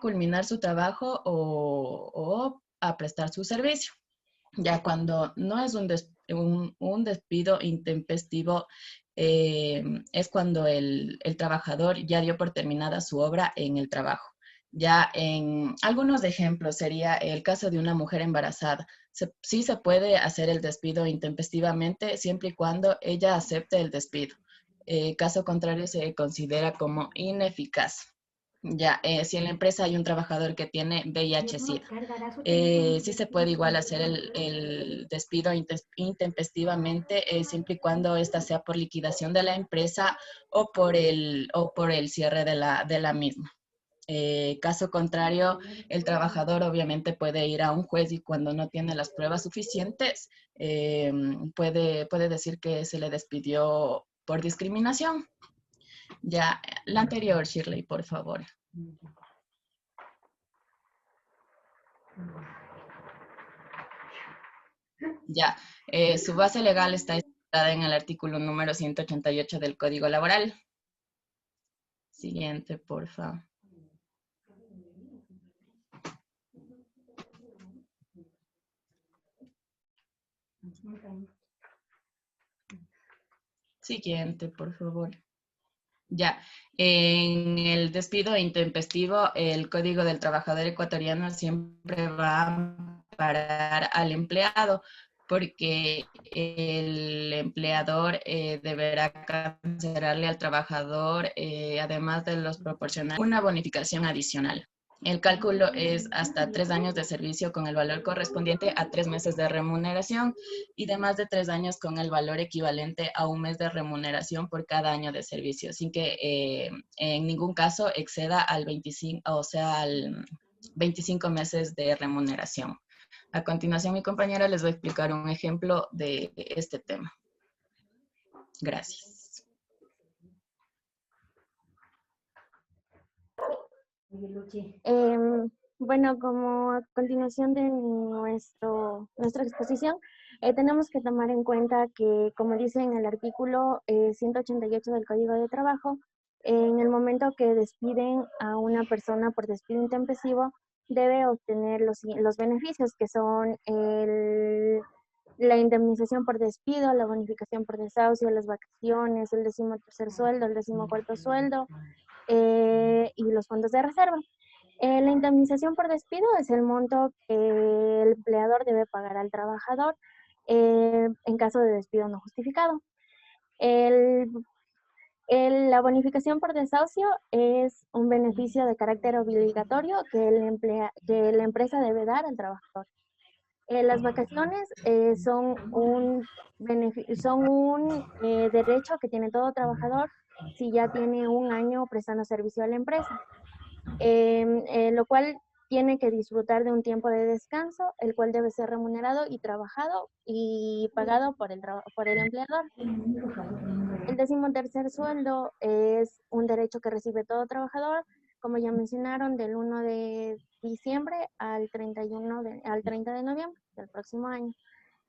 culminar su trabajo o a prestar su servicio. Ya cuando no es un despido intempestivo, es cuando el trabajador ya dio por terminada su obra en el trabajo. Ya en algunos ejemplos sería el caso de una mujer embarazada. Sí se puede hacer el despido intempestivamente siempre y cuando ella acepte el despido. Caso contrario se considera como ineficaz. Ya, si en la empresa hay un trabajador que tiene VIH-Sida, sí se puede igual hacer el despido intempestivamente, siempre y cuando esta sea por liquidación de la empresa o por el cierre de la misma. Caso contrario, el trabajador obviamente puede ir a un juez y cuando no tiene las pruebas suficientes, puede decir que se le despidió por discriminación. Ya, la anterior, Shirley, por favor. Ya, su base legal está estipulada en el artículo número 188 del Código Laboral. Siguiente, por favor. Siguiente, por favor. Ya, en el despido intempestivo, el Código del Trabajador ecuatoriano siempre va a amparar al empleado, porque el empleador deberá cancelarle al trabajador, además de los proporcionar una bonificación adicional. El cálculo es hasta 3 años de servicio con el valor correspondiente a 3 meses de remuneración y de más de 3 años con el valor equivalente a un mes de remuneración por cada año de servicio, sin que en ningún caso exceda al 25 meses de remuneración. A continuación, mi compañera les va a explicar un ejemplo de este tema. Gracias. Bueno, como a continuación de nuestra exposición, tenemos que tomar en cuenta que, como dice en el artículo 188 del Código de Trabajo, en el momento que despiden a una persona por despido intempestivo, debe obtener los beneficios que son la indemnización por despido, la bonificación por desahucio, las vacaciones, el 13º sueldo, el 14º sueldo y los fondos de reserva. La indemnización por despido es el monto que el empleador debe pagar al trabajador en caso de despido no justificado. La bonificación por desahucio es un beneficio de carácter obligatorio que la empresa debe dar al trabajador. Las vacaciones son un derecho que tiene todo trabajador si ya tiene un año prestando servicio a la empresa, lo cual tiene que disfrutar de un tiempo de descanso, el cual debe ser remunerado y trabajado y pagado por el empleador. El 13º sueldo es un derecho que recibe todo trabajador, como ya mencionaron, del 1 de diciembre al 30 de noviembre del próximo año.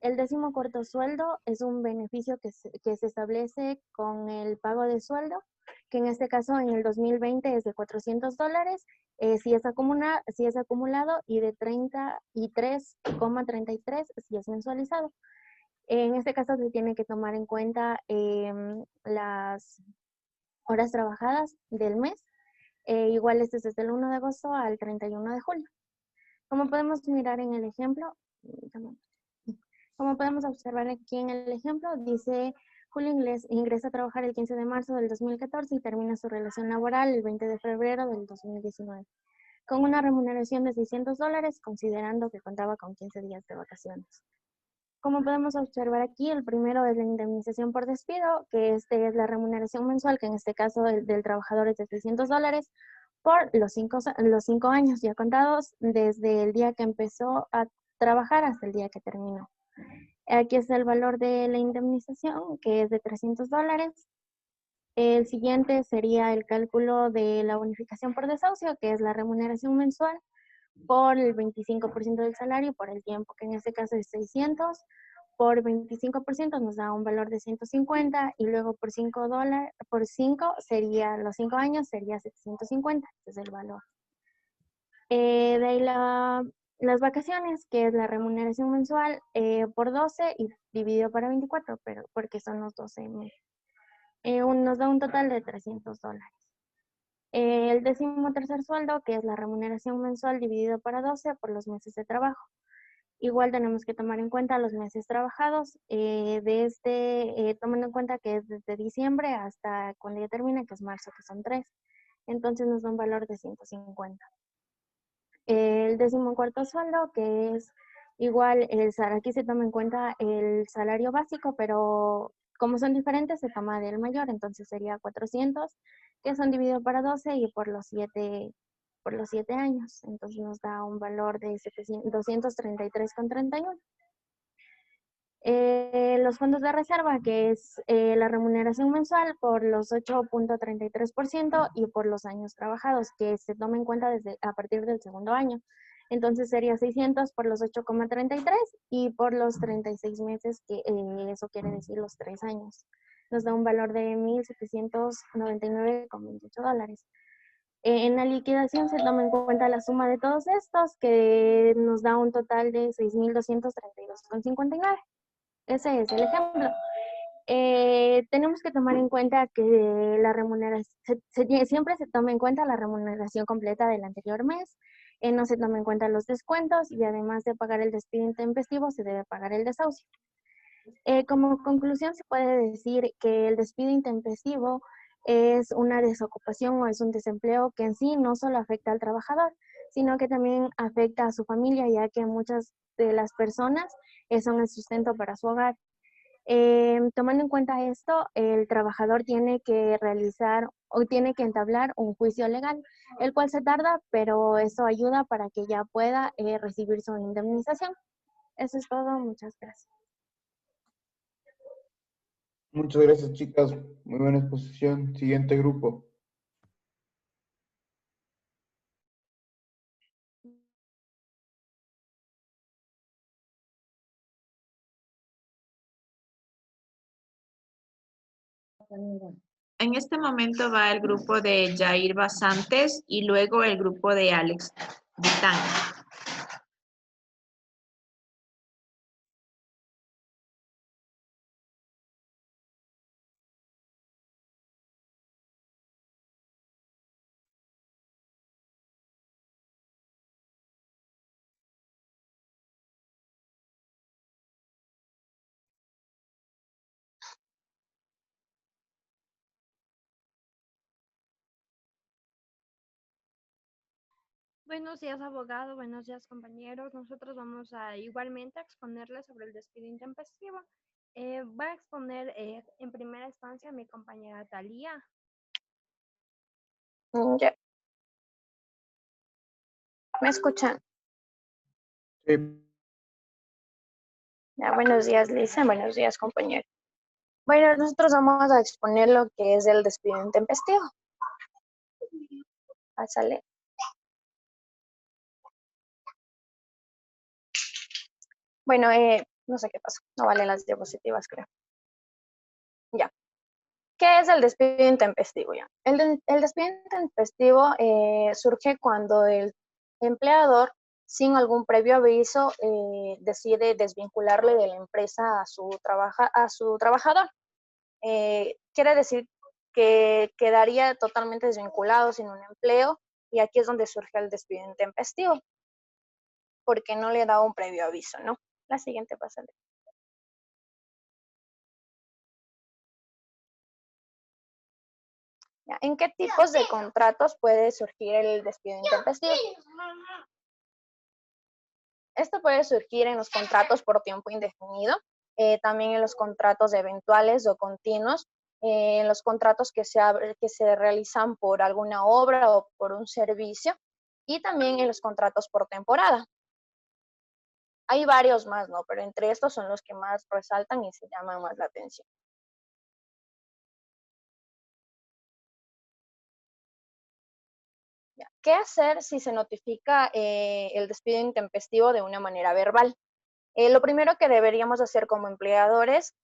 El 14º sueldo es un beneficio que se establece con el pago de sueldo, que en este caso en el 2020 es de $400, si es acumulado, y de 33,33 si es mensualizado. En este caso se tiene que tomar en cuenta las horas trabajadas del mes. Igual este es desde el 1 de agosto al 31 de julio. Como podemos mirar en el ejemplo, como podemos observar aquí en el ejemplo, dice Julio ingresa a trabajar el 15 de marzo del 2014 y termina su relación laboral el 20 de febrero del 2019, con una remuneración de $600, considerando que contaba con 15 días de vacaciones. Como podemos observar aquí, el primero es la indemnización por despido, que es la remuneración mensual, que en este caso del trabajador es de $600, por los 5 años ya contados desde el día que empezó a trabajar hasta el día que terminó. Aquí es el valor de la indemnización, que es de $300. El siguiente sería el cálculo de la bonificación por desahucio, que es la remuneración mensual por el 25% del salario por el tiempo, que en este caso es 600. Por 25% nos da un valor de 150 y luego por $5, por 5 sería, los 5 años sería 750, ese es el valor. De ahí las vacaciones, que es la remuneración mensual por 12 y dividido para 24, pero porque son los 12 meses. Nos da un total de $300. El 13º sueldo, que es la remuneración mensual dividido para 12 por los meses de trabajo. Igual tenemos que tomar en cuenta los meses trabajados, tomando en cuenta que es desde diciembre hasta cuando ya termina, que es marzo, que son 3. Entonces nos da un valor de 150. El 14º sueldo, que es igual, aquí se toma en cuenta el salario básico, pero como son diferentes, se toma del mayor, entonces sería 400, que son divididos para 12 y por los 7 años. Entonces nos da un valor de 233,31. Los fondos de reserva, que es la remuneración mensual por los 8.33% y por los años trabajados, que se toma en cuenta a partir del segundo año. Entonces sería 600 por los 8,33 y por los 36 meses, que eso quiere decir los 3 años. Nos da un valor de $1,799,28. En la liquidación se toma en cuenta la suma de todos estos, que nos da un total de $6,232,59. Ese es el ejemplo. Tenemos que tomar en cuenta que la remuneración, siempre se toma en cuenta la remuneración completa del anterior mes, no se toma en cuenta los descuentos y además de pagar el despido intempestivo se debe pagar el desahucio. Como conclusión se puede decir que el despido intempestivo es una desocupación o es un desempleo que en sí no solo afecta al trabajador, sino que también afecta a su familia, ya que muchas de las personas son el sustento para su hogar. Tomando en cuenta esto, el trabajador tiene que realizar o tiene que entablar un juicio legal, el cual se tarda, pero eso ayuda para que ya pueda recibir su indemnización. Eso es todo, muchas gracias. Muchas gracias, chicas. Muy buena exposición. Siguiente grupo. En este momento va el grupo de Jair Basantes y luego el grupo de Alex Vitán. Buenos días, abogado. Buenos días, compañeros. Nosotros vamos a igualmente a exponerles sobre el despido intempestivo. Va a exponer en primera instancia mi compañera Talía. Ya. ¿Me escuchan? Sí. Ya, buenos días, Lisa. Buenos días, compañero. Bueno, nosotros vamos a exponer lo que es el despido intempestivo. Pásale. Bueno, no sé qué pasó. No valen las diapositivas, creo. Ya. ¿Qué es el despido intempestivo? Ya. El despido intempestivo surge cuando el empleador, sin algún previo aviso, decide desvincularle de la empresa a su trabajador. Quiere decir que quedaría totalmente desvinculado sin un empleo, y aquí es donde surge el despido intempestivo, porque no le da un previo aviso, ¿no? La siguiente, pásale. ¿En qué tipos de contratos puede surgir el despido intempestivo? Esto puede surgir en los contratos por tiempo indefinido, también en los contratos eventuales o continuos, en los contratos que se realizan por alguna obra o por un servicio, y también en los contratos por temporada. Hay varios más, ¿no? Pero entre estos son los que más resaltan y se llaman más la atención. ¿Qué hacer si se notifica el despido intempestivo de una manera verbal? Lo primero que deberíamos hacer como empleadores,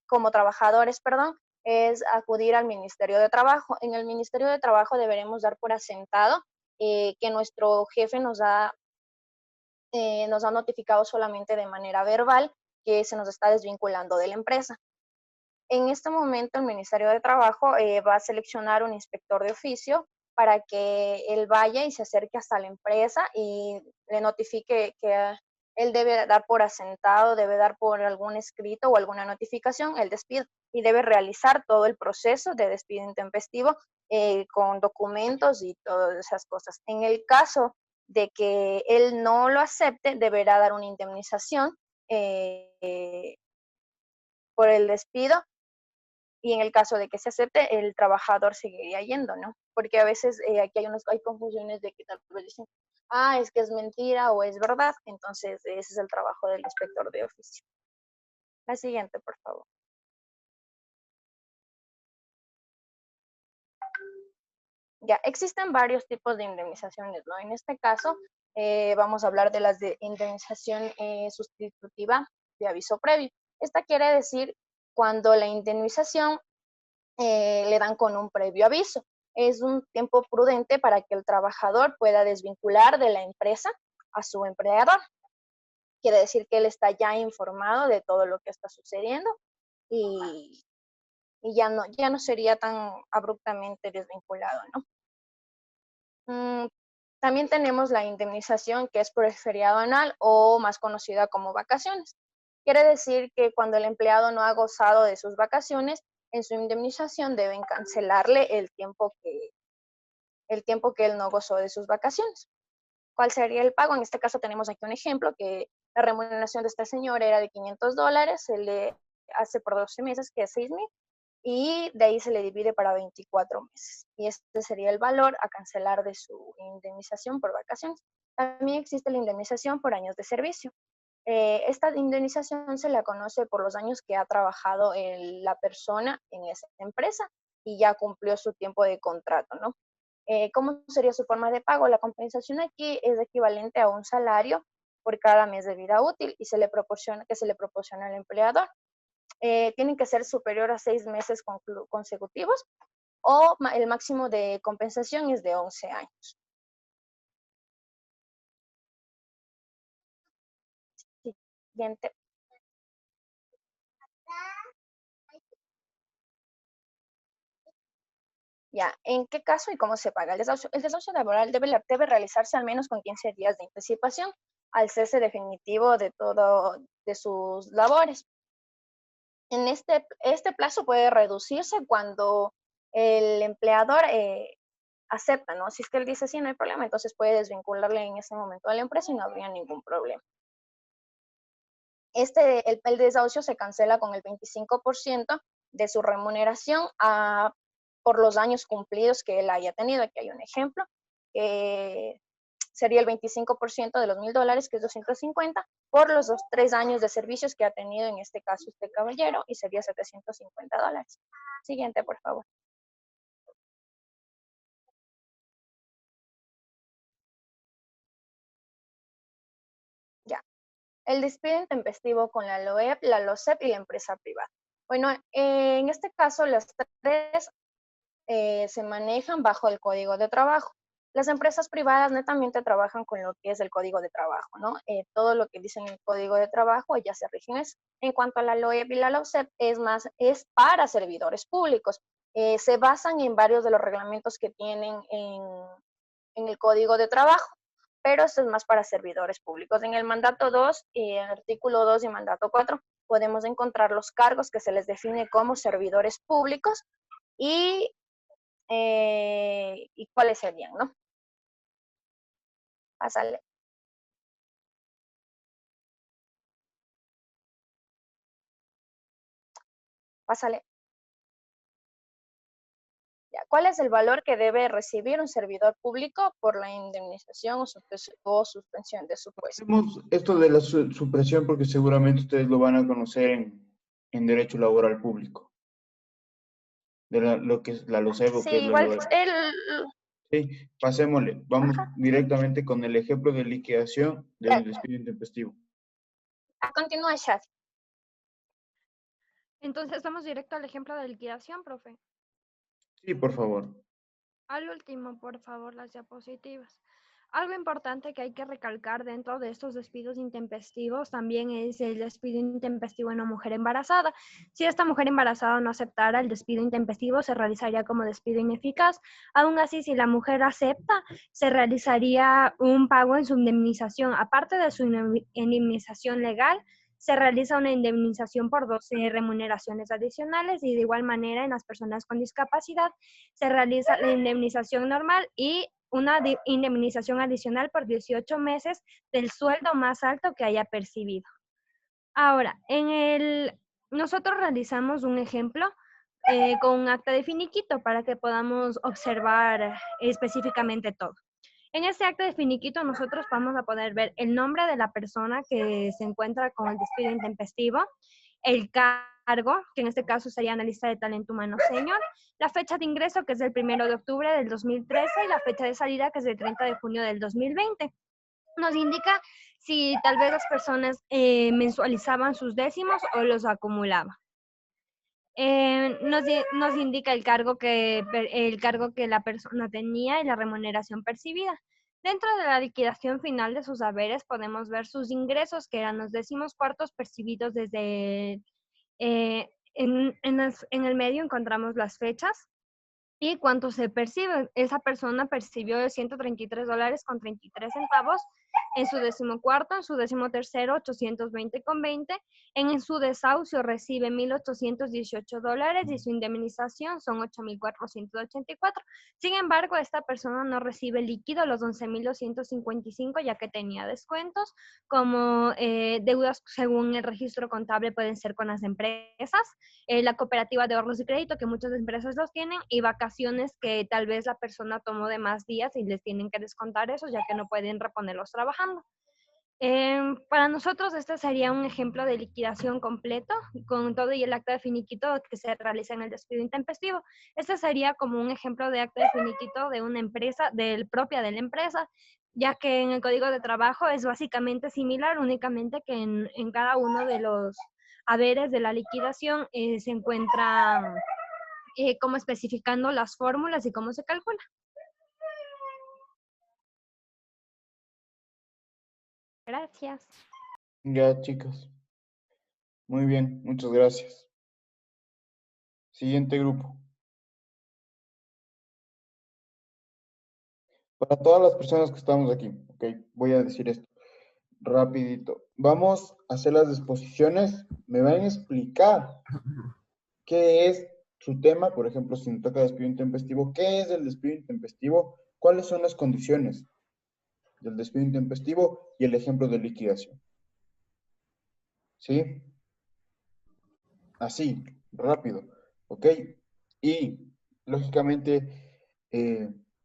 como trabajadores, perdón, es acudir al Ministerio de Trabajo. En el Ministerio de Trabajo deberemos dar por asentado que nuestro jefe nos ha notificado solamente de manera verbal que se nos está desvinculando de la empresa. En este momento, el Ministerio de Trabajo va a seleccionar un inspector de oficio para que él vaya y se acerque hasta la empresa y le notifique que él debe dar por asentado, debe dar por algún escrito o alguna notificación el despido, y debe realizar todo el proceso de despido intempestivo con documentos y todas esas cosas. En el caso de que él no lo acepte, deberá dar una indemnización por el despido, y en el caso de que se acepte, el trabajador seguiría yendo, ¿no? Porque a veces aquí hay confusiones de que tal vez dicen, es que es mentira o es verdad. Entonces, ese es el trabajo del inspector de oficio. La siguiente, por favor. Ya, existen varios tipos de indemnizaciones, ¿no? En este caso, vamos a hablar de las de indemnización sustitutiva de aviso previo. Esta quiere decir cuando la indemnización le dan con un previo aviso. Es un tiempo prudente para que el trabajador pueda desvincular de la empresa a su empleador. Quiere decir que él está ya informado de todo lo que está sucediendo y ya no sería tan abruptamente desvinculado, ¿no? También tenemos la indemnización, que es por el feriado anual o más conocida como vacaciones. Quiere decir que cuando el empleado no ha gozado de sus vacaciones, en su indemnización deben cancelarle el tiempo que él no gozó de sus vacaciones. ¿Cuál sería el pago? En este caso tenemos aquí un ejemplo, que la remuneración de este señor era de $500, se le hace por 12 meses, que es 6,000, y de ahí se le divide para 24 meses. Y este sería el valor a cancelar de su indemnización por vacaciones. También existe la indemnización por años de servicio. Esta indemnización se la conoce por los años que ha trabajado la persona en esa empresa y ya cumplió su tiempo de contrato, ¿no? ¿Cómo sería su forma de pago? La compensación aquí es equivalente a un salario por cada mes de vida útil y se le proporciona al empleador. Tienen que ser superior a 6 meses consecutivos, o el máximo de compensación es de 11 años. Siguiente. Ya, ¿en qué caso y cómo se paga el desahucio? El desahucio laboral debe realizarse al menos con 15 días de anticipación al cese definitivo de sus labores. En este plazo puede reducirse cuando el empleador acepta, ¿no? Si es que él dice sí, no hay problema, entonces puede desvincularle en ese momento a la empresa y no habría ningún problema. El desahucio se cancela con el 25% de su remuneración por los años cumplidos que él haya tenido. Aquí hay un ejemplo, que sería el 25% de los $1,000, que es 250, por los 3 años de servicios que ha tenido en este caso este caballero, y sería $750. Siguiente, por favor. Ya. El despido intempestivo con la LOEP, la LOCEP y la empresa privada. Bueno, en este caso las tres se manejan bajo el Código de Trabajo. Las empresas privadas netamente trabajan con lo que es el Código de Trabajo, ¿no? Todo lo que dice en el Código de Trabajo ya se rigen eso. En cuanto a la LOEP y la LOCEP, es para servidores públicos. Se basan en varios de los reglamentos que tienen en el Código de Trabajo, pero esto es más para servidores públicos. En el mandato 2, artículo 2 y mandato 4, podemos encontrar los cargos que se les define como servidores públicos y cuáles serían, ¿no? Pásale. Pásale. ¿Cuál es el valor que debe recibir un servidor público por la indemnización o suspensión de su puesto? Hacemos esto de la supresión porque seguramente ustedes lo van a conocer en Derecho Laboral Público. De lo que es la LOCEBO, Sí, que es la igual LOE. Sí, pasémosle. Vamos directamente con el ejemplo de liquidación del despido intempestivo. Continúa, Shad. Entonces, vamos directo al ejemplo de liquidación, profe. Sí, por favor. Al último, por favor, las diapositivas. Algo importante que hay que recalcar dentro de estos despidos intempestivos también es el despido intempestivo en una mujer embarazada. Si esta mujer embarazada no aceptara el despido intempestivo, se realizaría como despido ineficaz. Aún así, si la mujer acepta, se realizaría un pago en su indemnización. Aparte de su indemnización legal, se realiza una indemnización por 12 remuneraciones adicionales y de igual manera en las personas con discapacidad se realiza la indemnización normal y una indemnización adicional por 18 meses del sueldo más alto que haya percibido. Ahora, nosotros realizamos un ejemplo con un acta de finiquito para que podamos observar específicamente todo. En este acta de finiquito nosotros vamos a poder ver el nombre de la persona que se encuentra con el despido intempestivo, el cargo, que en este caso sería analista de talento humano senior, la fecha de ingreso, que es del 1 de octubre del 2013, y la fecha de salida, que es del 30 de junio del 2020. Nos indica si tal vez las personas mensualizaban sus décimos o los acumulaban. Nos indica el cargo que la persona tenía y la remuneración percibida. Dentro de la liquidación final de sus haberes podemos ver sus ingresos, que eran los 14º percibidos desde... en el medio encontramos las fechas y cuánto se percibe. Esa persona percibió $133.33 en su 14º, en su 13º, $820.20, en su desahucio recibe $1,818 y su indemnización son $8,484. Sin embargo, esta persona no recibe líquido los $11,255 ya que tenía descuentos, como deudas según el registro contable pueden ser con las empresas, la cooperativa de ahorros y crédito que muchas empresas los tienen y vacaciones que tal vez la persona tomó de más días y les tienen que descontar eso ya que no pueden reponerlos trabajando. Para nosotros este sería un ejemplo de liquidación completo con todo y el acta de finiquito que se realiza en el despido intempestivo. Este sería como un ejemplo de acta de finiquito de una empresa, propia de la empresa, ya que en el código de trabajo es básicamente similar, únicamente que en cada uno de los haberes de la liquidación se encuentra como especificando las fórmulas y cómo se calcula. Gracias. Ya, chicos. Muy bien, muchas gracias. Siguiente grupo. Para todas las personas que estamos aquí, ok, voy a decir esto rapidito. Vamos a hacer las disposiciones. Me van a explicar qué es su tema. Por ejemplo, si me toca despido intempestivo, ¿qué es el despido intempestivo? ¿Cuáles son las condiciones del despido intempestivo y el ejemplo de liquidación? ¿Sí? Así, rápido, ¿ok? Y, lógicamente,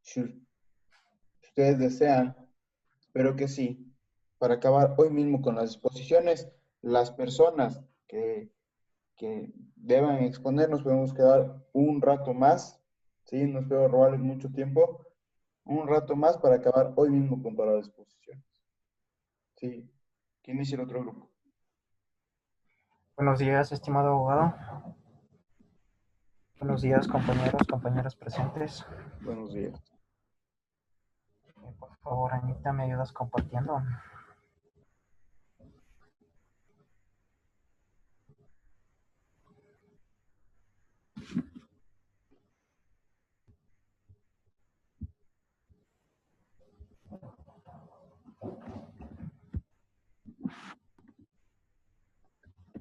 si ustedes desean, espero que sí, para acabar hoy mismo con las exposiciones, las personas que deban exponernos podemos quedar un rato más, ¿sí? No espero robarles mucho tiempo, un rato más para acabar hoy mismo con todas las exposiciones. ¿Sí? ¿Quién inicia el otro grupo? Buenos días, estimado abogado. Buenos días, compañeros, compañeras presentes. Buenos días. Por favor, Anita, ¿me ayudas compartiendo?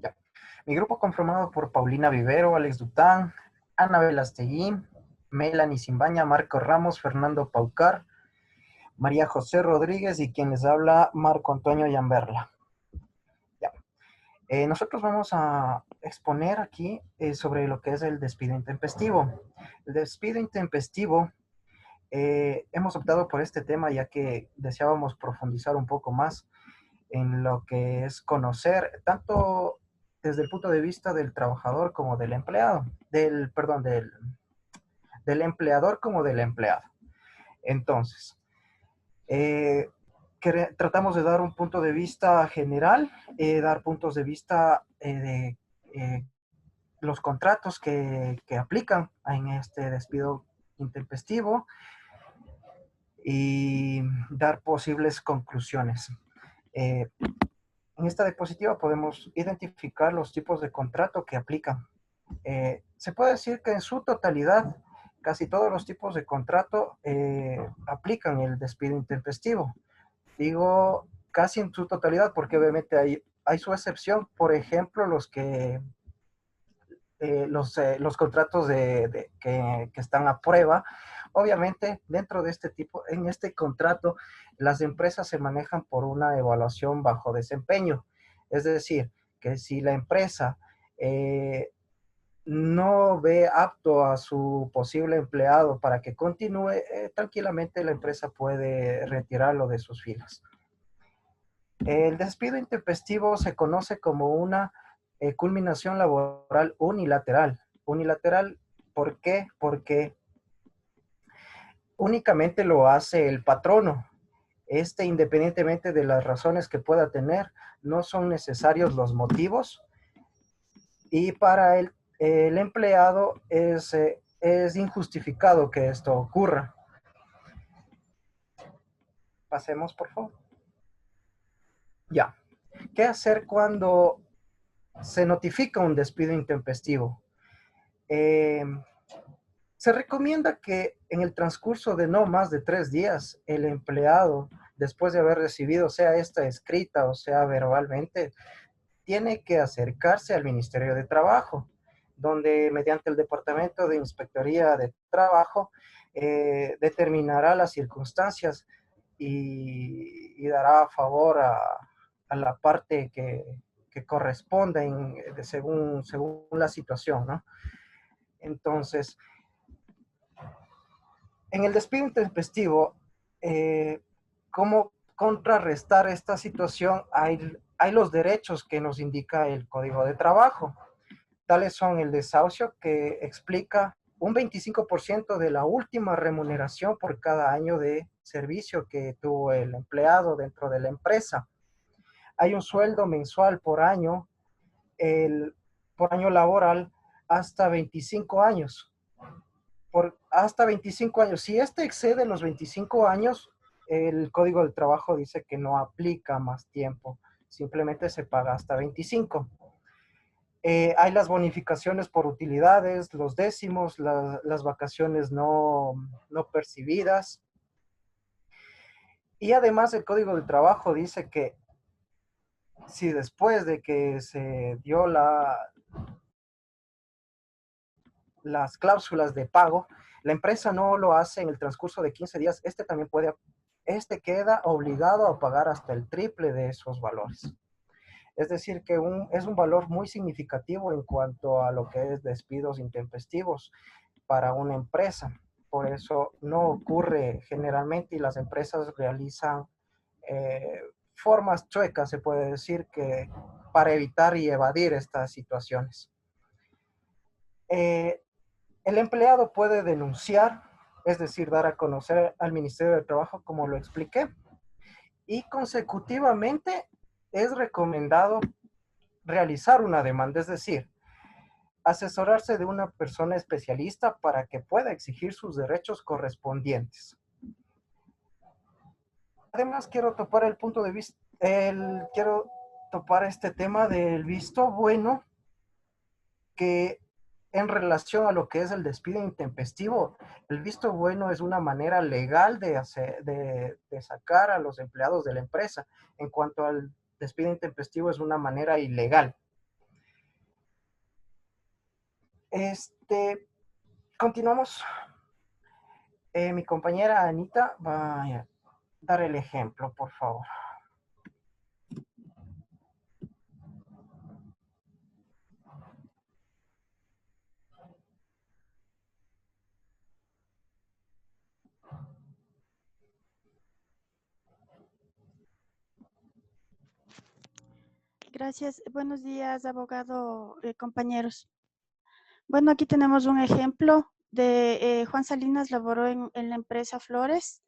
Ya. Mi grupo conformado por Paulina Vivero, Alex Dután, Anabel Astegui, Melanie Simbaña, Marco Ramos, Fernando Paucar, María José Rodríguez y quien les habla, Marco Antonio Yamberla. Ya. Nosotros vamos a exponer aquí sobre lo que es el despido intempestivo. El despido intempestivo, hemos optado por este tema ya que deseábamos profundizar un poco más en lo que es conocer tanto desde el punto de vista del trabajador como del empleado, del empleador como del empleado. Entonces, tratamos de dar un punto de vista general, dar puntos de vista de los contratos que aplican en este despido intempestivo y dar posibles conclusiones. En esta diapositiva podemos identificar los tipos de contrato que aplican. Se puede decir que en su totalidad, casi todos los tipos de contrato aplican el despido intempestivo. Digo casi en su totalidad porque obviamente hay su excepción, por ejemplo, los contratos que están a prueba. Obviamente, dentro de este tipo, en este contrato, las empresas se manejan por una evaluación bajo desempeño. Es decir, que si la empresa no ve apto a su posible empleado para que continúe, tranquilamente la empresa puede retirarlo de sus filas. El despido intempestivo se conoce como una culminación laboral unilateral. Unilateral, ¿por qué? Porque únicamente lo hace el patrono. Independientemente de las razones que pueda tener, no son necesarios los motivos. Y para el empleado es injustificado que esto ocurra. Pasemos, por favor. Ya. ¿Qué hacer cuando se notifica un despido intempestivo? Se recomienda que en el transcurso de no más de 3 días, el empleado, después de haber recibido, sea esta escrita o sea verbalmente, tiene que acercarse al Ministerio de Trabajo, donde mediante el Departamento de Inspectoría de Trabajo determinará las circunstancias y dará favor a la parte que corresponda según la situación, ¿no? Entonces, en el despido intempestivo, ¿cómo contrarrestar esta situación? Hay los derechos que nos indica el Código de Trabajo. Tales son el desahucio, que explica un 25% de la última remuneración por cada año de servicio que tuvo el empleado dentro de la empresa. Hay un sueldo mensual por año laboral hasta 25 años. Hasta 25 años. Si este excede los 25 años, el Código del Trabajo dice que no aplica más tiempo. Simplemente se paga hasta 25. Hay las bonificaciones por utilidades, los décimos, las vacaciones no percibidas. Y además el Código del Trabajo dice que si después de que se dio las cláusulas de pago, la empresa no lo hace en el transcurso de 15 días, este queda obligado a pagar hasta el triple de esos valores. Es decir, que es un valor muy significativo en cuanto a lo que es despidos intempestivos para una empresa. Por eso no ocurre generalmente y las empresas realizan formas chuecas, se puede decir, que para evitar y evadir estas situaciones. El empleado puede denunciar, es decir, dar a conocer al Ministerio de Trabajo, como lo expliqué, y consecutivamente es recomendado realizar una demanda, es decir, asesorarse de una persona especialista para que pueda exigir sus derechos correspondientes. Además, quiero topar el punto de vista, quiero topar este tema del visto bueno, que en relación a lo que es el despido intempestivo, el visto bueno es una manera legal de sacar a los empleados de la empresa. En cuanto al despido intempestivo, es una manera ilegal. Continuamos. Mi compañera Anita va a dar el ejemplo, por favor. Gracias. Buenos días, abogado, compañeros. Bueno, aquí tenemos un ejemplo de Juan Salinas laboró en la empresa Flores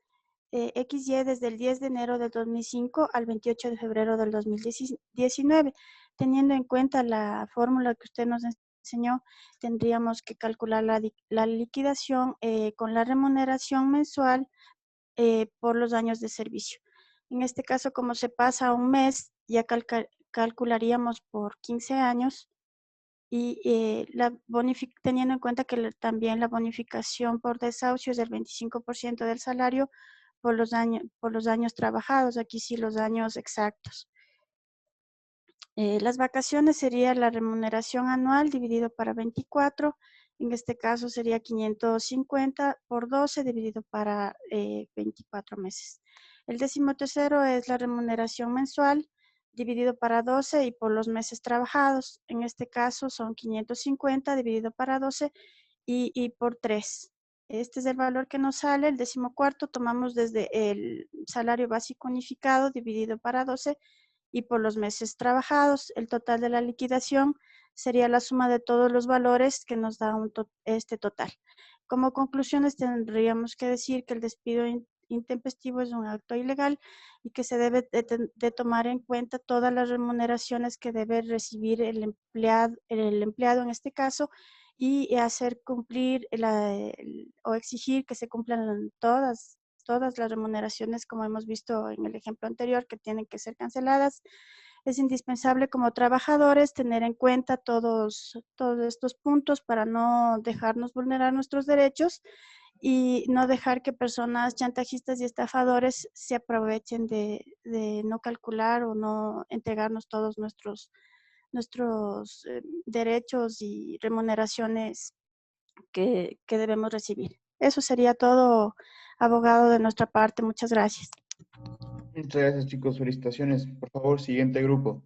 XY desde el 10 de enero del 2005 al 28 de febrero del 2019. Teniendo en cuenta la fórmula que usted nos enseñó, tendríamos que calcular la liquidación con la remuneración mensual por los años de servicio. En este caso, como se pasa a un mes, ya calcularíamos por 15 años y teniendo en cuenta que también la bonificación por desahucio es del 25% del salario por los años trabajados, aquí sí los años exactos. Las vacaciones sería la remuneración anual dividido para 24, en este caso sería 550 por 12 dividido para 24 meses. El 13º es la remuneración mensual dividido para 12 y por los meses trabajados. En este caso son 550 dividido para 12 y por 3. Este es el valor que nos sale. El 14º tomamos desde el salario básico unificado dividido para 12 y por los meses trabajados. El total de la liquidación sería la suma de todos los valores que nos da este total. Como conclusiones tendríamos que decir que el despido intempestivo es un acto ilegal y que se debe de tomar en cuenta todas las remuneraciones que debe recibir el empleado en este caso y hacer cumplir o exigir que se cumplan todas las remuneraciones, como hemos visto en el ejemplo anterior, que tienen que ser canceladas. Es indispensable como trabajadores tener en cuenta todos estos puntos para no dejarnos vulnerar nuestros derechos y no dejar que personas chantajistas y estafadores se aprovechen de no calcular o no entregarnos todos nuestros derechos y remuneraciones que debemos recibir. Eso sería todo, abogado, de nuestra parte. Muchas gracias. Muchas gracias, chicos. Felicitaciones. Por favor, siguiente grupo.